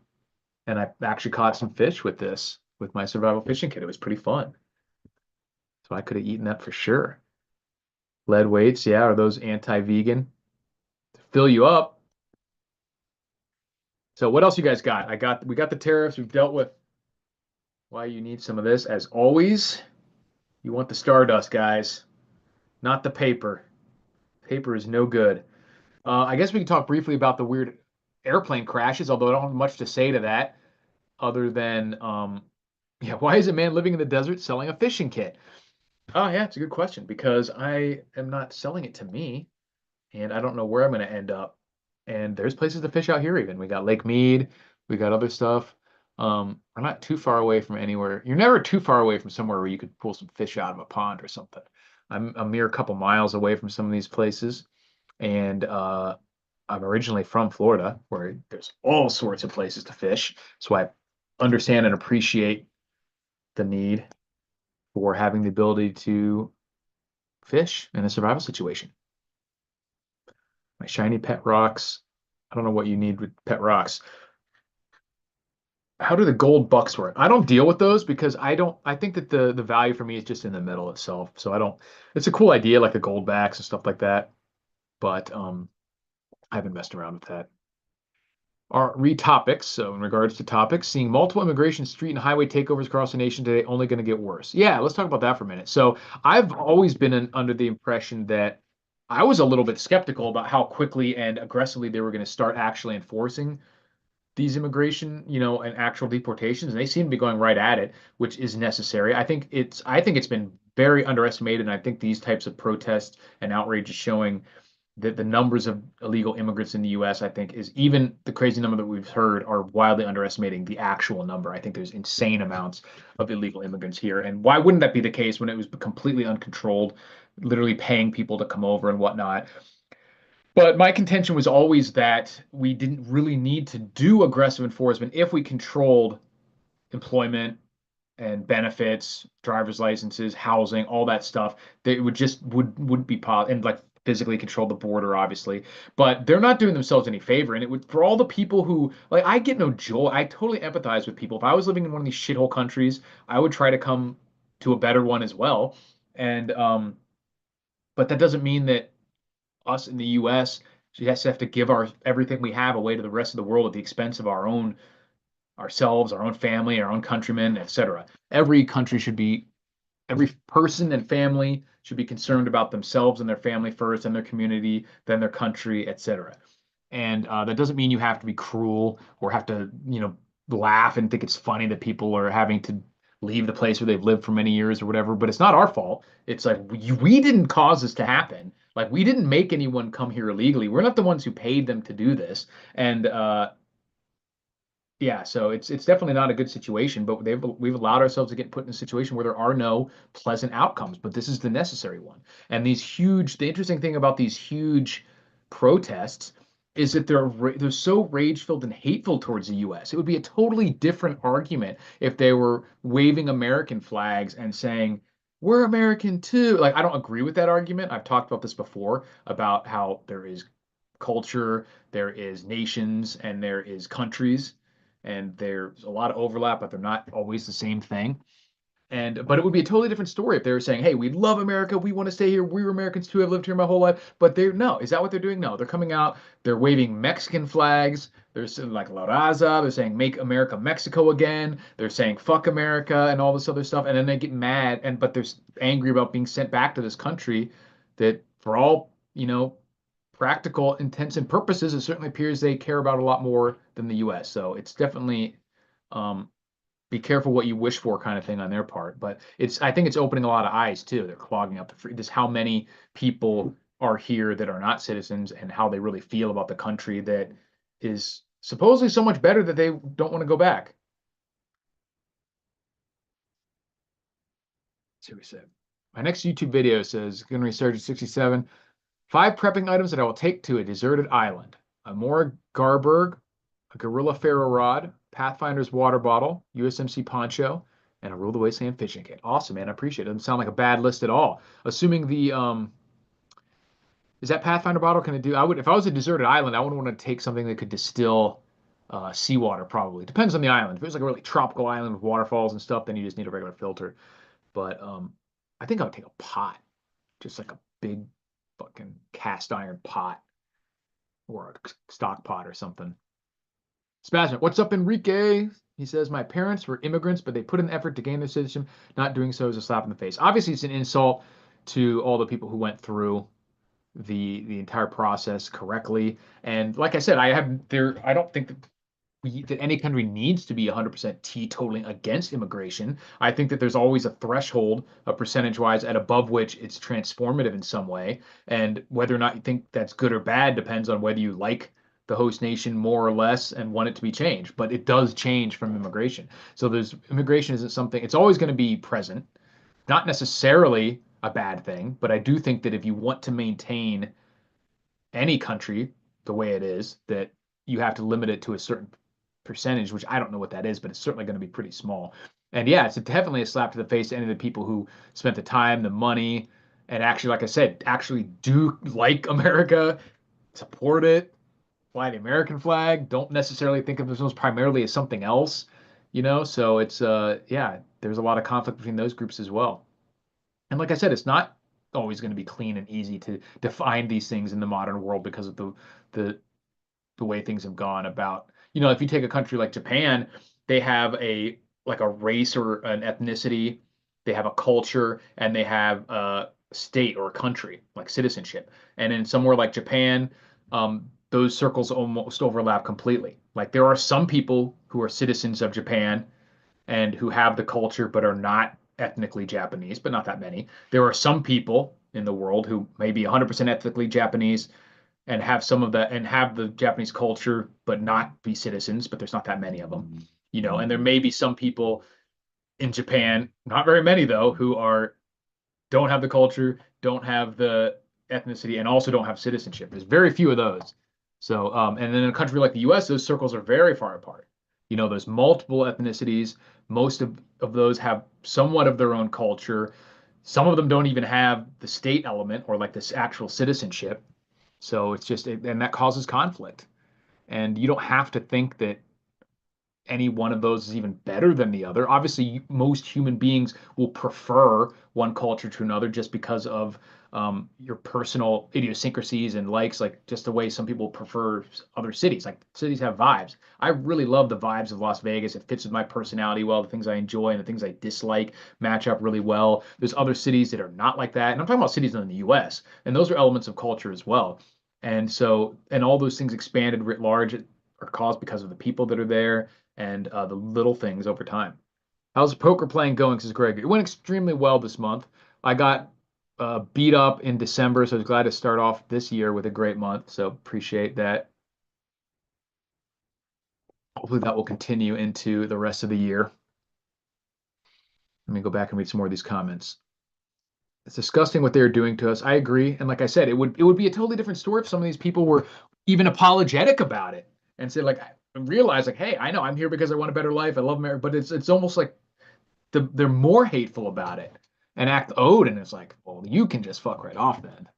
and I actually caught some fish with this, with my survival fishing kit. It was pretty fun. So I could have eaten that for sure. Lead weights, yeah, are those anti-vegan? Fill you up. So what else you guys got? We got the tariffs. We've dealt with why you need some of this. As always, you want the stardust, guys, not the paper. Paper is no good. I guess we can talk briefly about the weird airplane crashes, although I don't have much to say to that other than, yeah, why is a man living in the desert selling a fishing kit? Oh, yeah, it's a good question because I am not selling it to me and I don't know where I'm going to end up. And there's places to fish out here even. We got Lake Mead, we got other stuff. We're not too far away from anywhere. You're never too far away from somewhere where you could pull some fish out of a pond or something. I'm a mere couple miles away from some of these places. And I'm originally from Florida, where there's all sorts of places to fish. So I understand and appreciate the need for having the ability to fish in a survival situation. My shiny pet rocks. I don't know what you need with pet rocks. How do the gold bucks work? I don't deal with those because I think that the value for me is just in the metal itself. So I don't it's a cool idea like the gold backs and stuff like that, but I haven't messed around with that. Our read topics. So in regards to topics, seeing multiple immigration street and highway takeovers across the nation today only going to get worse. Yeah, let's talk about that for a minute. So I've always been under the impression that I was a little bit skeptical about how quickly and aggressively they were going to start actually enforcing these immigration, and actual deportations, and they seem to be going right at it, which is necessary. I think it's been very underestimated, and I think these types of protests and outrage is showing that the numbers of illegal immigrants in the U.S. I think is even the crazy number that we've heard are wildly underestimating the actual number. I think there's insane amounts of illegal immigrants here, and why wouldn't that be the case when it was completely uncontrolled, literally paying people to come over and whatnot? But my contention was always that we didn't really need to do aggressive enforcement if we controlled employment and benefits, driver's licenses, housing, all that stuff. They would just wouldn't be possible and like physically control the border, obviously. But they're not doing themselves any favor. And it would for all the people who like I get no joy. I totally empathize with people. If I was living in one of these shithole countries, I would try to come to a better one as well. And but that doesn't mean that us in the U.S. just have to give our everything we have away to the rest of the world at the expense of our own ourselves, our own family, our own countrymen, etc. Every country should be, every person and family should be concerned about themselves and their family first, and their community, then their country, etc. And that doesn't mean you have to be cruel or have to, laugh and think it's funny that people are having to leave the place where they've lived for many years or whatever. But it's not our fault. It's like we didn't cause this to happen. Like we didn't make anyone come here illegally. We're not the ones who paid them to do this. And yeah, so it's definitely not a good situation. But we've allowed ourselves to get put in a situation where there are no pleasant outcomes. But this is the necessary one. And the interesting thing about these huge protests is that they're so rage-filled and hateful towards the U.S. It would be a totally different argument if they were waving American flags and saying, "We're American too." Like, I don't agree with that argument. I've talked about this before about how there is culture, there is nations, and there is countries, and there's a lot of overlap, but they're not always the same thing. But it would be a totally different story if they were saying, "Hey, we love America. We want to stay here. We're Americans too. I've lived here my whole life." But they're no. Is that what they're doing? No. They're coming out. They're waving Mexican flags. They're saying like La Raza. They're saying "Make America Mexico again." They're saying "Fuck America" and all this other stuff. And then they get mad but they're angry about being sent back to this country that, for all practical intents and purposes, it certainly appears they care about a lot more than the U.S. So it's definitely um, be careful what you wish for kind of thing on their part. But I think it's opening a lot of eyes too. They're clogging up just how many people are here that are not citizens and how they really feel about the country that is Supposedly so much better that they don't want to go back. Let's see what he said. My next YouTube video says, going to research at 67. 5 prepping items that I will take to a deserted island. A Mora Garberg, a Gorilla Ferro Rod, Pathfinder's water bottle, USMC poncho, and a Rule the Wasteland fishing kit. Awesome, man. I appreciate it. Doesn't sound like a bad list at all. Assuming the is that Pathfinder bottle can it do? I would if I was a deserted island, I would want to take something that could distill seawater probably. Depends on the island. If it was like a really tropical island with waterfalls and stuff, then you just need a regular filter. But I think I would take a pot, just like a big fucking cast iron pot or a stock pot or something. Sebastian, what's up, Enrique? He says, my parents were immigrants, but they put in effort to gain their citizenship. Not doing so is a slap in the face. Obviously, it's an insult to all the people who went through the entire process correctly. And like I said, I don't think that any country needs to be 100% teetotaling against immigration. I think that there's always a threshold, a percentage wise, at above which it's transformative in some way. And whether or not you think that's good or bad depends on whether you like the host nation more or less and want it to be changed. But it does change from immigration. So there's immigration isn't something, it's always going to be present, not necessarily a bad thing. But I do think that if you want to maintain any country the way it is, that you have to limit it to a certain percentage, which I don't know what that is, but it's certainly going to be pretty small. And yeah, it's definitely a slap to the face to any of the people who spent the time, the money, and actually, like I said, actually do like America, support it, fly the American flag, don't necessarily think of themselves primarily as something else, you know? So it's, yeah, there's a lot of conflict between those groups as well. And like I said, it's not always going to be clean and easy to define these things in the modern world because of the the way things have gone about. If you take a country like Japan, they have a like a race or an ethnicity, they have a culture, and they have a state or a country, like citizenship. And in somewhere like Japan, those circles almost overlap completely. Like there are some people who are citizens of Japan and who have the culture but are not ethnically Japanese, but not that many. There are some people in the world who may be 100% ethnically Japanese and have some of that and have the Japanese culture but not be citizens, but there's not that many of them. And there may be some people in Japan, not very many though, who are don't have the culture, don't have the ethnicity, and also don't have citizenship. There's very few of those. So, and then in a country like the US, those circles are very far apart. There's multiple ethnicities. Most of those have somewhat of their own culture. Some of them don't even have the state element or like this actual citizenship. So it's just, and that causes conflict. And you don't have to think that any one of those is even better than the other. Obviously, most human beings will prefer one culture to another just because of your personal idiosyncrasies and likes, like just the way some people prefer other cities. Like cities have vibes. I really love the vibes of Las Vegas. It fits with my personality well. The things I enjoy and the things I dislike match up really well. There's other cities that are not like that. And I'm talking about cities in the US, and those are elements of culture as well. And so, and all those things expanded writ large are caused because of the people that are there and the little things over time. How's poker playing going? Says Greg. It went extremely well this month. I got beat up in December, so I was glad to start off this year with a great month. So appreciate that. Hopefully that will continue into the rest of the year. Let me go back and read some more of these comments. It's disgusting what they're doing to us. I agree. And like I said, it would be a totally different story if some of these people were even apologetic about it and said like realize like, hey, I know I'm here because I want a better life. I love America, but it's almost like they're more hateful about it and act owed, and it's like, well, you can just fuck right off then.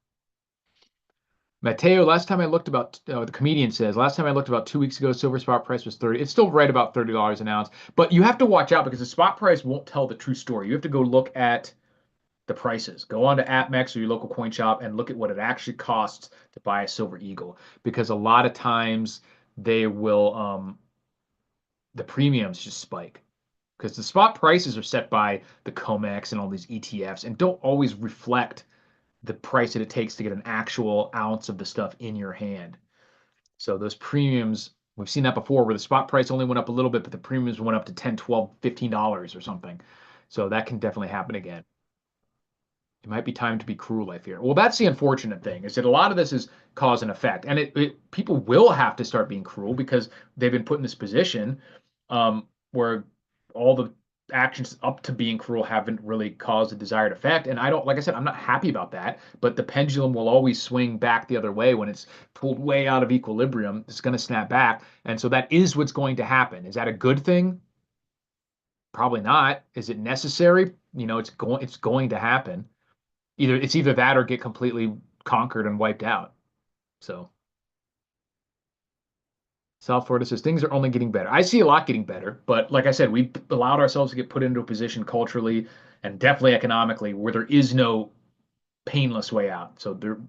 Mateo, last time I looked about, the comedian says, last time I looked about 2 weeks ago, silver spot price was 30. It's still right about $30 an ounce, but you have to watch out because the spot price won't tell the true story. You have to go look at the prices. Go on to AppMex or your local coin shop and look at what it actually costs to buy a silver eagle, because a lot of times they will, the premiums just spike because the spot prices are set by the COMEX and all these ETFs and don't always reflect the price that it takes to get an actual ounce of the stuff in your hand. So those premiums, we've seen that before where the spot price only went up a little bit, but the premiums went up to 10, 12, $15 or something. So that can definitely happen again. It might be time to be cruel, I fear. Well, that's the unfortunate thing, is that a lot of this is cause and effect. And people will have to start being cruel because they've been put in this position where all the actions up to being cruel haven't really caused the desired effect. And I don't, like I said, I'm not happy about that, but the pendulum will always swing back the other way when it's pulled way out of equilibrium. It's going to snap back. And so that is what's going to happen. Is that a good thing? Probably not. Is it necessary? It's going to happen. It's either that or get completely conquered and wiped out. So South Florida says things are only getting better. I see a lot getting better, but like I said, we've allowed ourselves to get put into a position culturally and definitely economically where there is no painless way out. So we're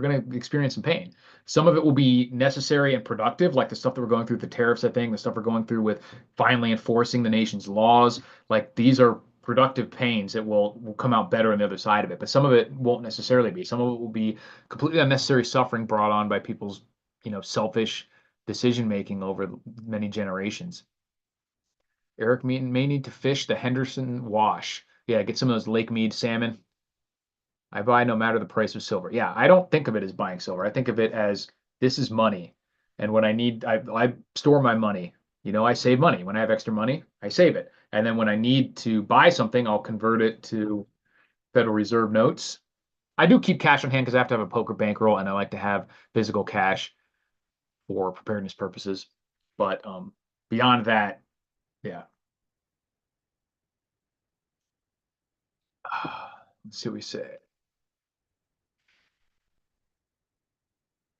going to experience some pain. Some of it will be necessary and productive, like the stuff that we're going through with the tariffs, I think, the stuff we're going through with finally enforcing the nation's laws. Like these are productive pains that will come out better on the other side of it. But some of it won't necessarily be. Some of it will be completely unnecessary suffering brought on by people's, selfish decision making over many generations. Eric may need to fish the Henderson Wash. Yeah, get some of those Lake Mead salmon. I buy no matter the price of silver. Yeah, I don't think of it as buying silver. I think of it as this is money. And when I need, I store my money. I save money. When I have extra money, I save it. And then when I need to buy something, I'll convert it to Federal Reserve notes. I do keep cash on hand because I have to have a poker bankroll and I like to have physical cash for preparedness purposes. But beyond that, yeah. Let's see what we say.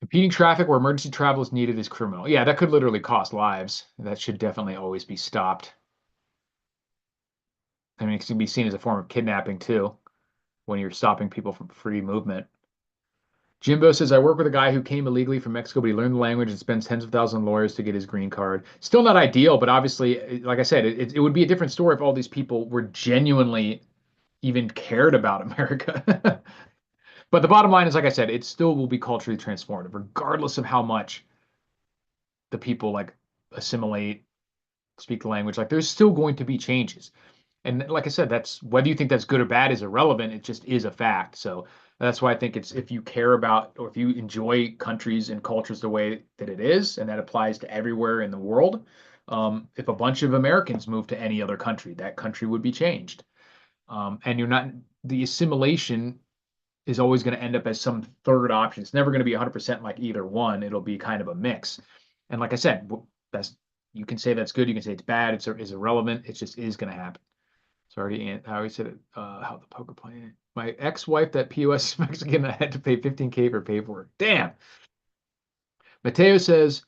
Impeding traffic where emergency travel is needed is criminal. Yeah, that could literally cost lives. That should definitely always be stopped. I mean, it can be seen as a form of kidnapping too, when you're stopping people from free movement. Jimbo says, I work with a guy who came illegally from Mexico, but he learned the language and spends tens of thousands on lawyers to get his green card. Still not ideal, but obviously, like I said, it would be a different story if all these people were genuinely even cared about America. But the bottom line is, like I said, it still will be culturally transformative, regardless of how much the people like assimilate, speak the language. Like there's still going to be changes. And like I said, that's whether you think that's good or bad is irrelevant. It just is a fact. So that's why I think it's if you care about or if you enjoy countries and cultures the way that it is, and that applies to everywhere in the world. If a bunch of Americans move to any other country, that country would be changed. And you're not the assimilation is always going to end up as some third option. It's never going to be 100% like either one. It'll be kind of a mix. And like I said, that's you can say that's good. You can say it's bad. It's irrelevant. It just is going to happen. Sorry, I always said it. How the poker playing. My ex-wife, that POS Mexican, I had to pay 15K for paperwork. Damn. Mateo says,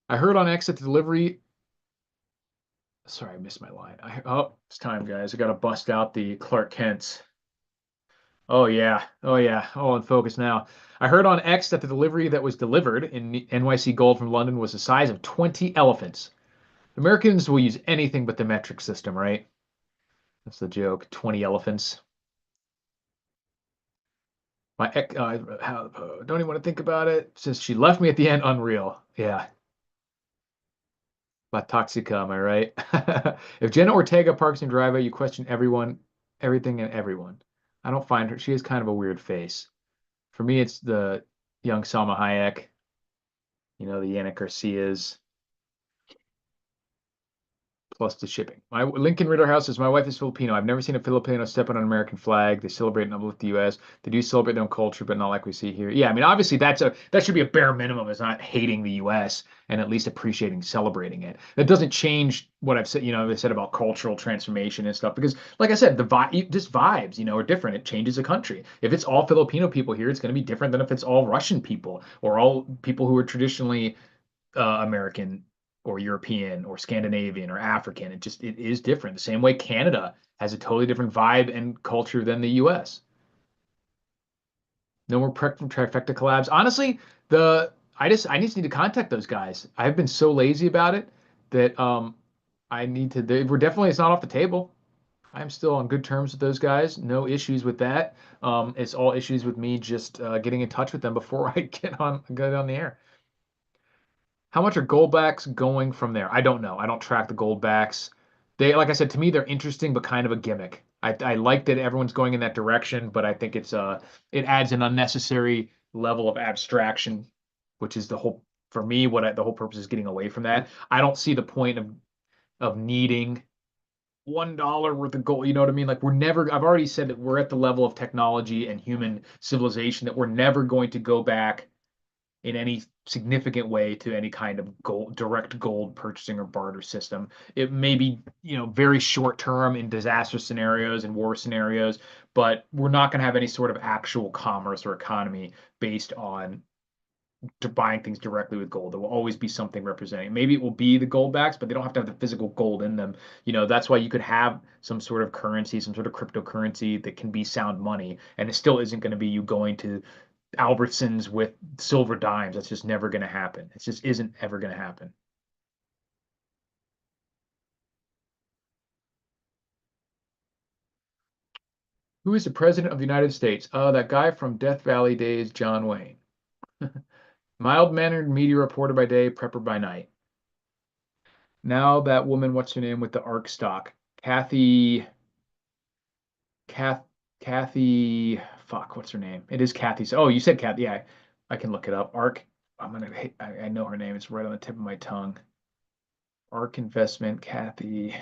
I heard on X that the delivery. Sorry, I missed my line. Oh, it's time, guys. I got to bust out the Clark Kent's. Oh yeah. Oh yeah. Oh, in focus now. I heard on X that the delivery that was delivered in NYC Gold from London was the size of 20 elephants. Americans will use anything but the metric system, right? That's the joke. 20 elephants. Don't even want to think about it. Says she left me at the end. Unreal. Yeah. La Toxica, am I right? If Jenna Ortega parks in driveway, you question everyone, everything, and everyone. I don't find her. She has kind of a weird face. For me, it's the young Salma Hayek, the Yannick Garcias, plus the shipping. My Lincoln Ritter House says my wife is Filipino. I've never seen a Filipino step on an American flag. They celebrate and uplift the U.S. They do celebrate their own culture, but not like we see here. Yeah, I mean, obviously that should be a bare minimum. Is not hating the U.S. and at least appreciating, celebrating it. That doesn't change what I've said. I said about cultural transformation and stuff because, like I said, the vibe, just vibes, are different. It changes a country. If it's all Filipino people here, it's going to be different than if it's all Russian people or all people who are traditionally American or European or Scandinavian or African. It is different. The same way Canada has a totally different vibe and culture than the US. No more trifecta collabs. Honestly, I just need to contact those guys. I've been so lazy about it that I need to. We're definitely it's not off the table. I'm still on good terms with those guys. No issues with that. It's all issues with me just getting in touch with them before I get on the air. How much are goldbacks going from there? I don't know. I don't track the goldbacks. Like I said, to me, they're interesting, but kind of a gimmick. I like that everyone's going in that direction, but I think it adds an unnecessary level of abstraction, which is the whole for me the whole purpose is getting away from that. I don't see the point of needing $1 worth of gold. You know what I mean? Like we're never, I've already said that we're at the level of technology and human civilization that we're never going to go back in any significant way to any kind of direct gold purchasing or barter system. It may be, very short term in disaster scenarios and war scenarios, but we're not going to have any sort of actual commerce or economy based on buying things directly with gold. There will always be something representing. Maybe it will be the gold backs, but they don't have to have the physical gold in them. That's why you could have some sort of currency, some sort of cryptocurrency that can be sound money, and it still isn't going to be you going to Albertsons with silver dimes. That's just never going to happen. It just isn't ever going to happen. Who is the president of the United States? That guy from Death Valley days, John Wayne. Mild-mannered media reporter by day, prepper by night. Now that woman, what's her name with the arc stock? Kathy, Kath, Kathy, fuck, what's her name? It is Kathy. Oh, you said Kathy. Yeah, I can look it up. Arc, I know her name. It's right on the tip of my tongue. Arc Investment, Kathy.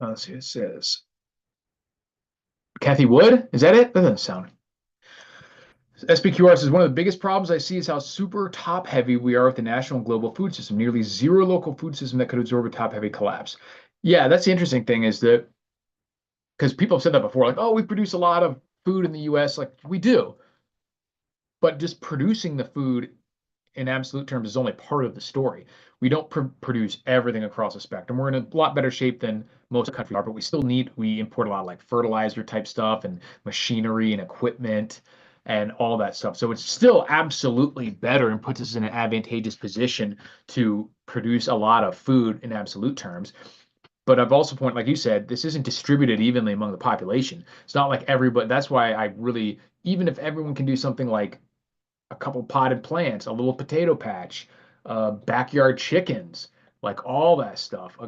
Let's see what it says. Kathy Wood? Is that it? That doesn't sound. SPQR says one of the biggest problems I see is how super top heavy we are with the national and global food system. Nearly zero local food system that could absorb a top heavy collapse. Yeah, that's the interesting thing is that because people have said that before, like, oh, we produce a lot of food in the US. Like, we do. But just producing the food in absolute terms is only part of the story. We don't produce everything across the spectrum. We're in a lot better shape than most countries are, but we import a lot of like fertilizer type stuff and machinery and equipment and all that stuff. So it's still absolutely better and puts us in an advantageous position to produce a lot of food in absolute terms. But I've also pointed, like you said, this isn't distributed evenly among the population. It's not like everybody. That's why I really, even if everyone can do something like a couple potted plants, a little potato patch, backyard chickens, like all that stuff.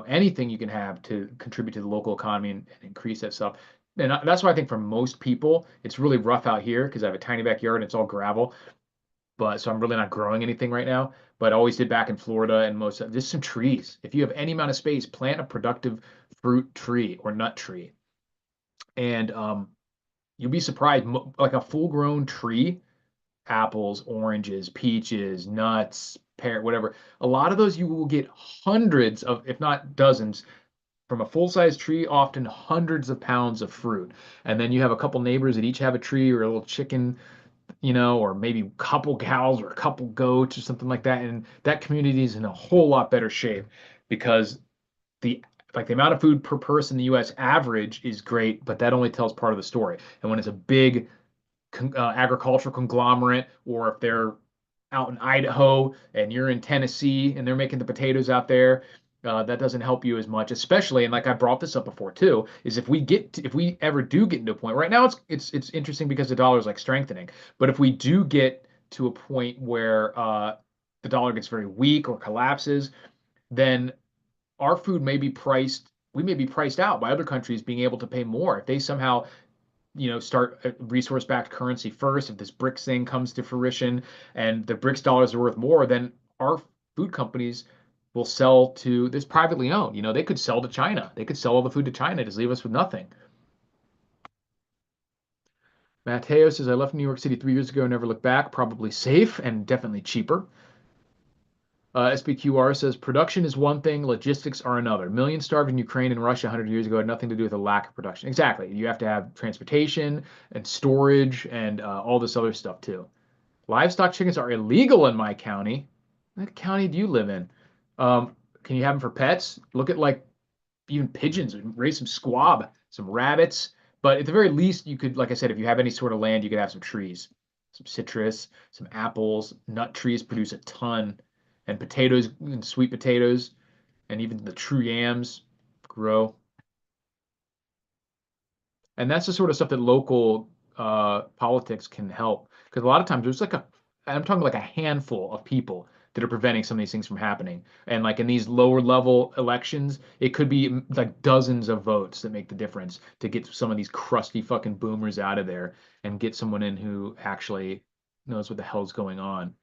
Anything you can have to contribute to the local economy and increase that stuff. And that's why I think for most people, it's really rough out here because I have a tiny backyard and it's all gravel. But so I'm really not growing anything right now. But I always did back in Florida and just some trees. If you have any amount of space, plant a productive fruit tree or nut tree, and you'll be surprised. Like a full-grown tree, apples, oranges, peaches, nuts, pear, whatever. A lot of those you will get hundreds of, if not dozens, from a full-size tree, often hundreds of pounds of fruit. And then you have a couple neighbors that each have a tree or a little chicken, or maybe a couple cows or a couple goats or something like that. And that community is in a whole lot better shape because the the amount of food per person in the US average is great, but that only tells part of the story. And when it's a big agricultural conglomerate, or if they're out in Idaho and you're in Tennessee and they're making the potatoes out there, that doesn't help you as much. Especially, and like I brought this up before too, is if we ever do get into a point. Right now, it's interesting because the dollar is like strengthening, but if we do get to a point where the dollar gets very weak or collapses, then our food may be priced. We may be priced out by other countries being able to pay more if they somehow start a resource-backed currency first. If this BRICS thing comes to fruition and the BRICS dollars are worth more, then our food companies will sell to this privately owned. They could sell to China. They could sell all the food to China, just leave us with nothing. Mateo says, I left New York City 3 years ago, never looked back. Probably safe and definitely cheaper. SBQR says, production is one thing, logistics are another. Millions starved in Ukraine and Russia 100 years ago had nothing to do with a lack of production. Exactly. You have to have transportation and storage and all this other stuff too. Livestock chickens are illegal in my county. What county do you live in? Can you have them for pets? Look at like even pigeons, raise some squab, some rabbits. But at the very least, you could, like I said, if you have any sort of land, you could have some trees, some citrus, some apples. Nut trees produce a ton, and potatoes and sweet potatoes, and even the true yams grow. And that's the sort of stuff that local politics can help. Because a lot of times there's like I'm talking like a handful of people that are preventing some of these things from happening. And like in these lower level elections, it could be like dozens of votes that make the difference to get some of these crusty fucking boomers out of there and get someone in who actually knows what the hell's going on.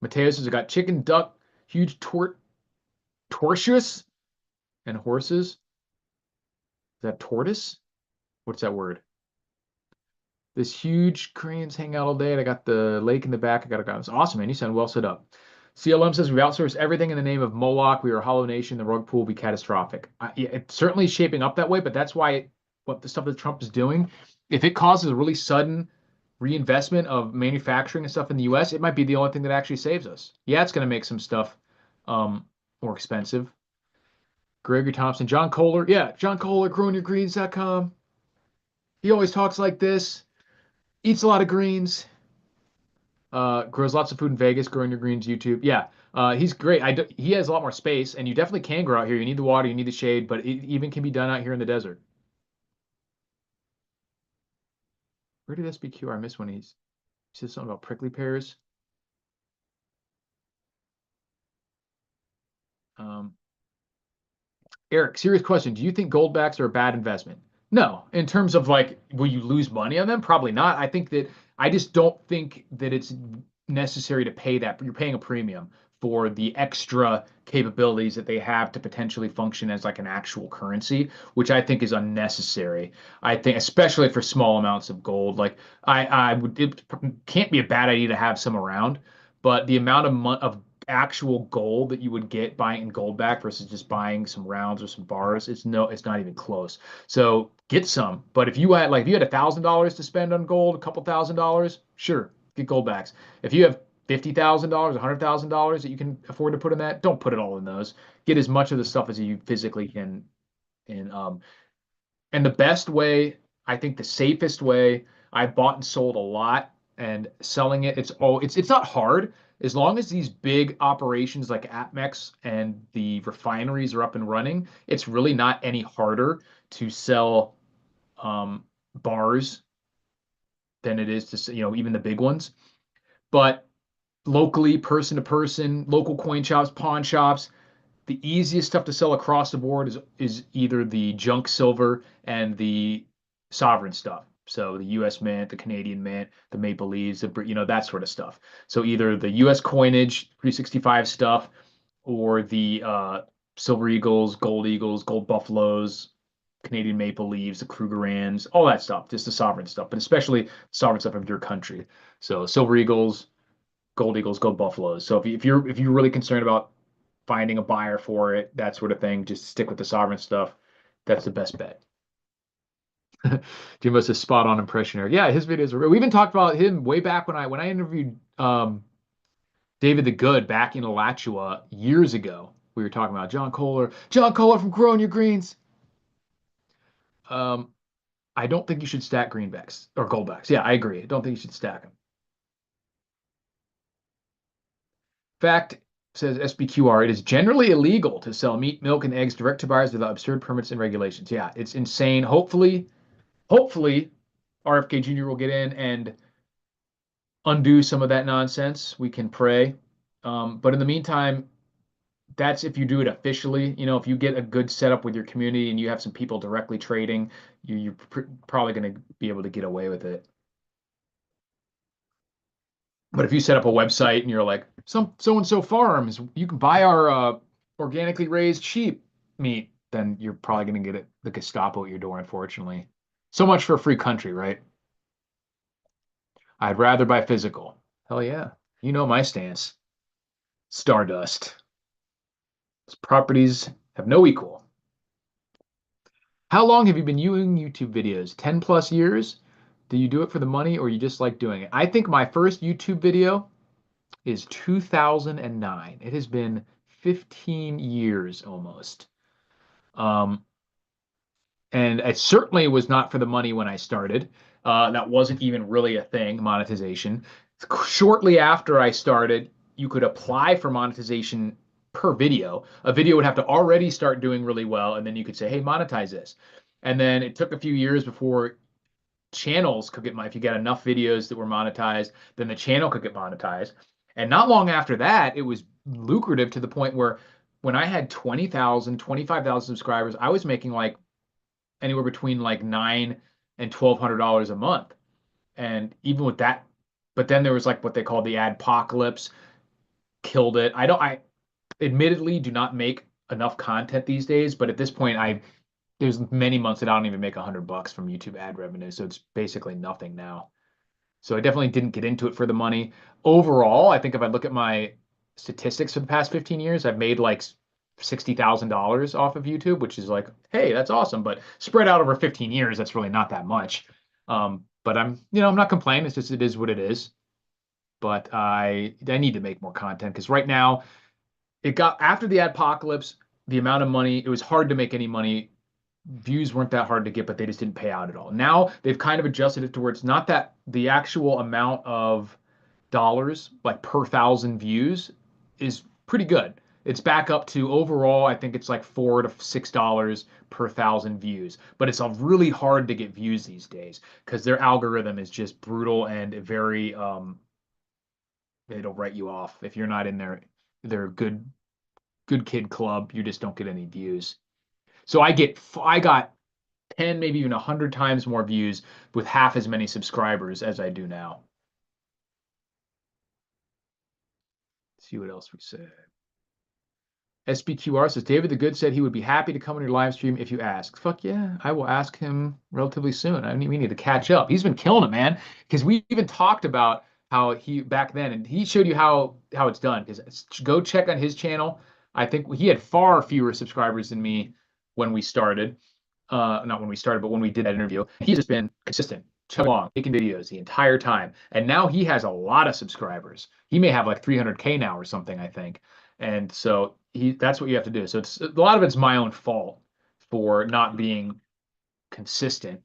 Mateus has got chicken, duck, huge tortoise, and horses. Is that tortoise? What's that word? This huge cranes hang out all day, and I got the lake in the back. I got a guy. It's awesome, man. You sound well set up. CLM says we've outsourced everything in the name of Moloch. We are a hollow nation. The rug pull will be catastrophic. Yeah, it's certainly shaping up that way, but that's why what the stuff that Trump is doing, if it causes a really sudden reinvestment of manufacturing and stuff in the U.S., it might be the only thing that actually saves us. Yeah, it's going to make some stuff more expensive. Gregory Thompson, John Kohler. Yeah, John Kohler, growingyourgreens.com. He always talks like this. Eats a lot of greens. Grows lots of food in Vegas. Growing Your Greens YouTube. Yeah, he's great. He has a lot more space, and you definitely can grow out here. You need the water, you need the shade, but it even can be done out here in the desert. Where did SBQR miss when he said something about prickly pears? Um, Eric, serious question. Do you think goldbacks are a bad investment? No. In terms of like, will you lose money on them? Probably not. I just don't think that it's necessary to pay that. You're paying a premium for the extra capabilities that they have to potentially function as like an actual currency, which I think is unnecessary. I think, especially for small amounts of gold, like it can't be a bad idea to have some around, but the amount of actual gold that you would get buying in gold back versus just buying some rounds or some bars, it's not even close. So get some. But if you had $1,000 to spend on gold, a couple $1,000, sure, get gold backs. If you have $50,000, $100,000 that you can afford to put in that, don't put it all in those. Get as much of the stuff as you physically can. And the best way, I think the safest way, I bought and sold a lot, and selling it, it's not hard as long as these big operations like APMEX and the refineries are up and running. It's really not any harder to sell bars than it is to even the big ones. But locally, person to person, local coin shops, pawn shops, the easiest stuff to sell across the board is either the junk silver and the sovereign stuff. So the U.S. Mint, the Canadian Mint, the Maple Leaves, that sort of stuff. So either the U.S. coinage, 365 stuff, or the Silver Eagles, Gold Buffaloes, Canadian Maple Leaves, the Krugerrands, all that stuff, just the sovereign stuff, but especially sovereign stuff of your country. So Silver Eagles, Gold Buffaloes. So if you're really concerned about finding a buyer for it, that sort of thing, just stick with the sovereign stuff. That's the best bet. Jimbo's a spot on impression here. Yeah, his videos we even talked about him way back when I interviewed David the Good back in Alachua years ago. We were talking about John Kohler from Growing Your Greens. I don't think you should stack greenbacks or goldbacks. Yeah, I agree. I don't think you should stack them. Fact, says SBQR, it is generally illegal to sell meat, milk, and eggs direct to buyers without absurd permits and regulations. Yeah, it's insane. Hopefully, RFK Jr. will get in and undo some of that nonsense. We can pray. But in the meantime, that's if you do it officially. If you get a good setup with your community and you have some people directly trading, you're probably going to be able to get away with it. But if you set up a website and you're like, so and so farms, you can buy our organically raised sheep meat, then you're probably going to get the Gestapo at your door, unfortunately. So much for a free country, right? I'd rather buy physical. Hell yeah. You know my stance. Stardust. Those properties have no equal. How long have you been doing YouTube videos? 10 plus years? Do you do it for the money or you just like doing it? I think my first YouTube video is 2009. It has been 15 years almost. And it certainly was not for the money when I started. That wasn't even really a thing, monetization. Shortly after I started, you could apply for monetization per video. A video would have to already start doing really well, and then you could say, hey, monetize this. And then it took a few years before channels could get monetized. If you get enough videos that were monetized, then the channel could get monetized. And not long after that, it was lucrative to the point where when I had 20,000, 25,000 subscribers, I was making like anywhere between like $900 and $1,200 a month. And even with that, but then there was like what they call the adpocalypse, killed it. I admittedly do not make enough content these days, but at this point, there's many months that I don't even make $100 from YouTube ad revenue, so it's basically nothing now. So I definitely didn't get into it for the money. Overall, I think if I look at my statistics for the past 15 years, I've made like $60,000 off of YouTube, which is like, hey, that's awesome. But spread out over 15 years, that's really not that much. But I'm not complaining. It's just it is what it is. But I need to make more content because right now it got after the apocalypse, the amount of money, it was hard to make any money. Views weren't that hard to get, but they just didn't pay out at all. Now they've kind of adjusted it to where it's not that the actual amount of dollars, like per thousand views, is pretty good. It's back up to overall, I think it's like $4 to $6 per thousand views. But it's really hard to get views these days because their algorithm is just brutal and very it'll write you off if you're not in their good kid club. You just don't get any views. So I got 10, maybe even 100 times more views with half as many subscribers as I do now. Let's see what else we said. SBQR says David the Good said he would be happy to come on your live stream if you ask. Fuck yeah, I will ask him relatively soon. I mean, we need to catch up. He's been killing it, man. Because we even talked about how he back then, and he showed you how it's done. Because go check on his channel. I think he had far fewer subscribers than me when we started. Not when we started, but when we did that interview. He's just been consistent, chugging along, making videos the entire time. And now he has a lot of subscribers. He may have like 300K now or something, I think. And so that's what you have to do. So it's a lot of it's my own fault for not being consistent.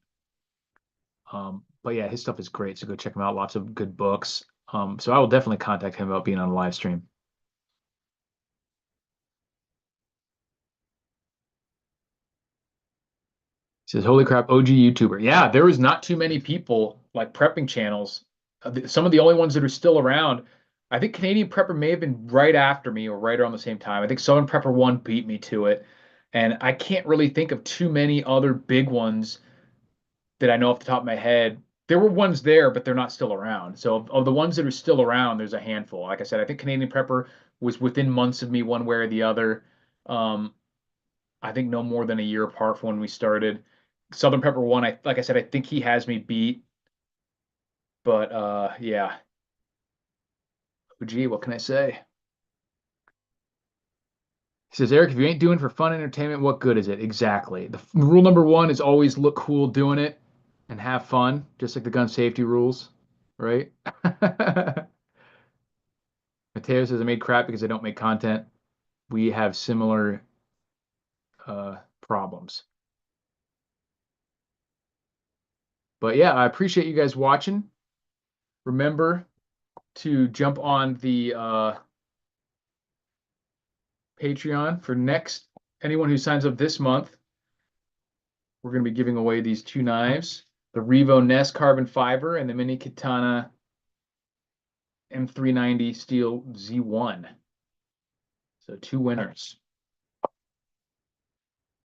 But yeah, his stuff is great. So go check him out. Lots of good books. So I will definitely contact him about being on a live stream. He says, "Holy crap, OG YouTuber." Yeah, there was not too many people like prepping channels. Some of the only ones that are still around. I think Canadian Prepper may have been right after me or right around the same time. I think Southern Prepper 1 beat me to it. And I can't really think of too many other big ones that I know off the top of my head. There were ones there, but they're not still around. So of the ones that are still around, there's a handful. Like I said, I think Canadian Prepper was within months of me one way or the other. Um, I think no more than a year apart from when we started. Southern Pepper 1, like I said, I think he has me beat. But yeah. Oh, gee, what can I say? He says, Eric, if you ain't doing for fun entertainment, what good is it? Exactly. The rule number one is always look cool doing it and have fun, just like the gun safety rules, right? Mateo says, I made crap because I don't make content. We have similar problems. But yeah, I appreciate you guys watching. Remember to jump on the Patreon for next anyone who signs up this month. We're going to be giving away these two knives, the Revo Ness carbon fiber and the Mini Katana M390 steel Z1. So two winners.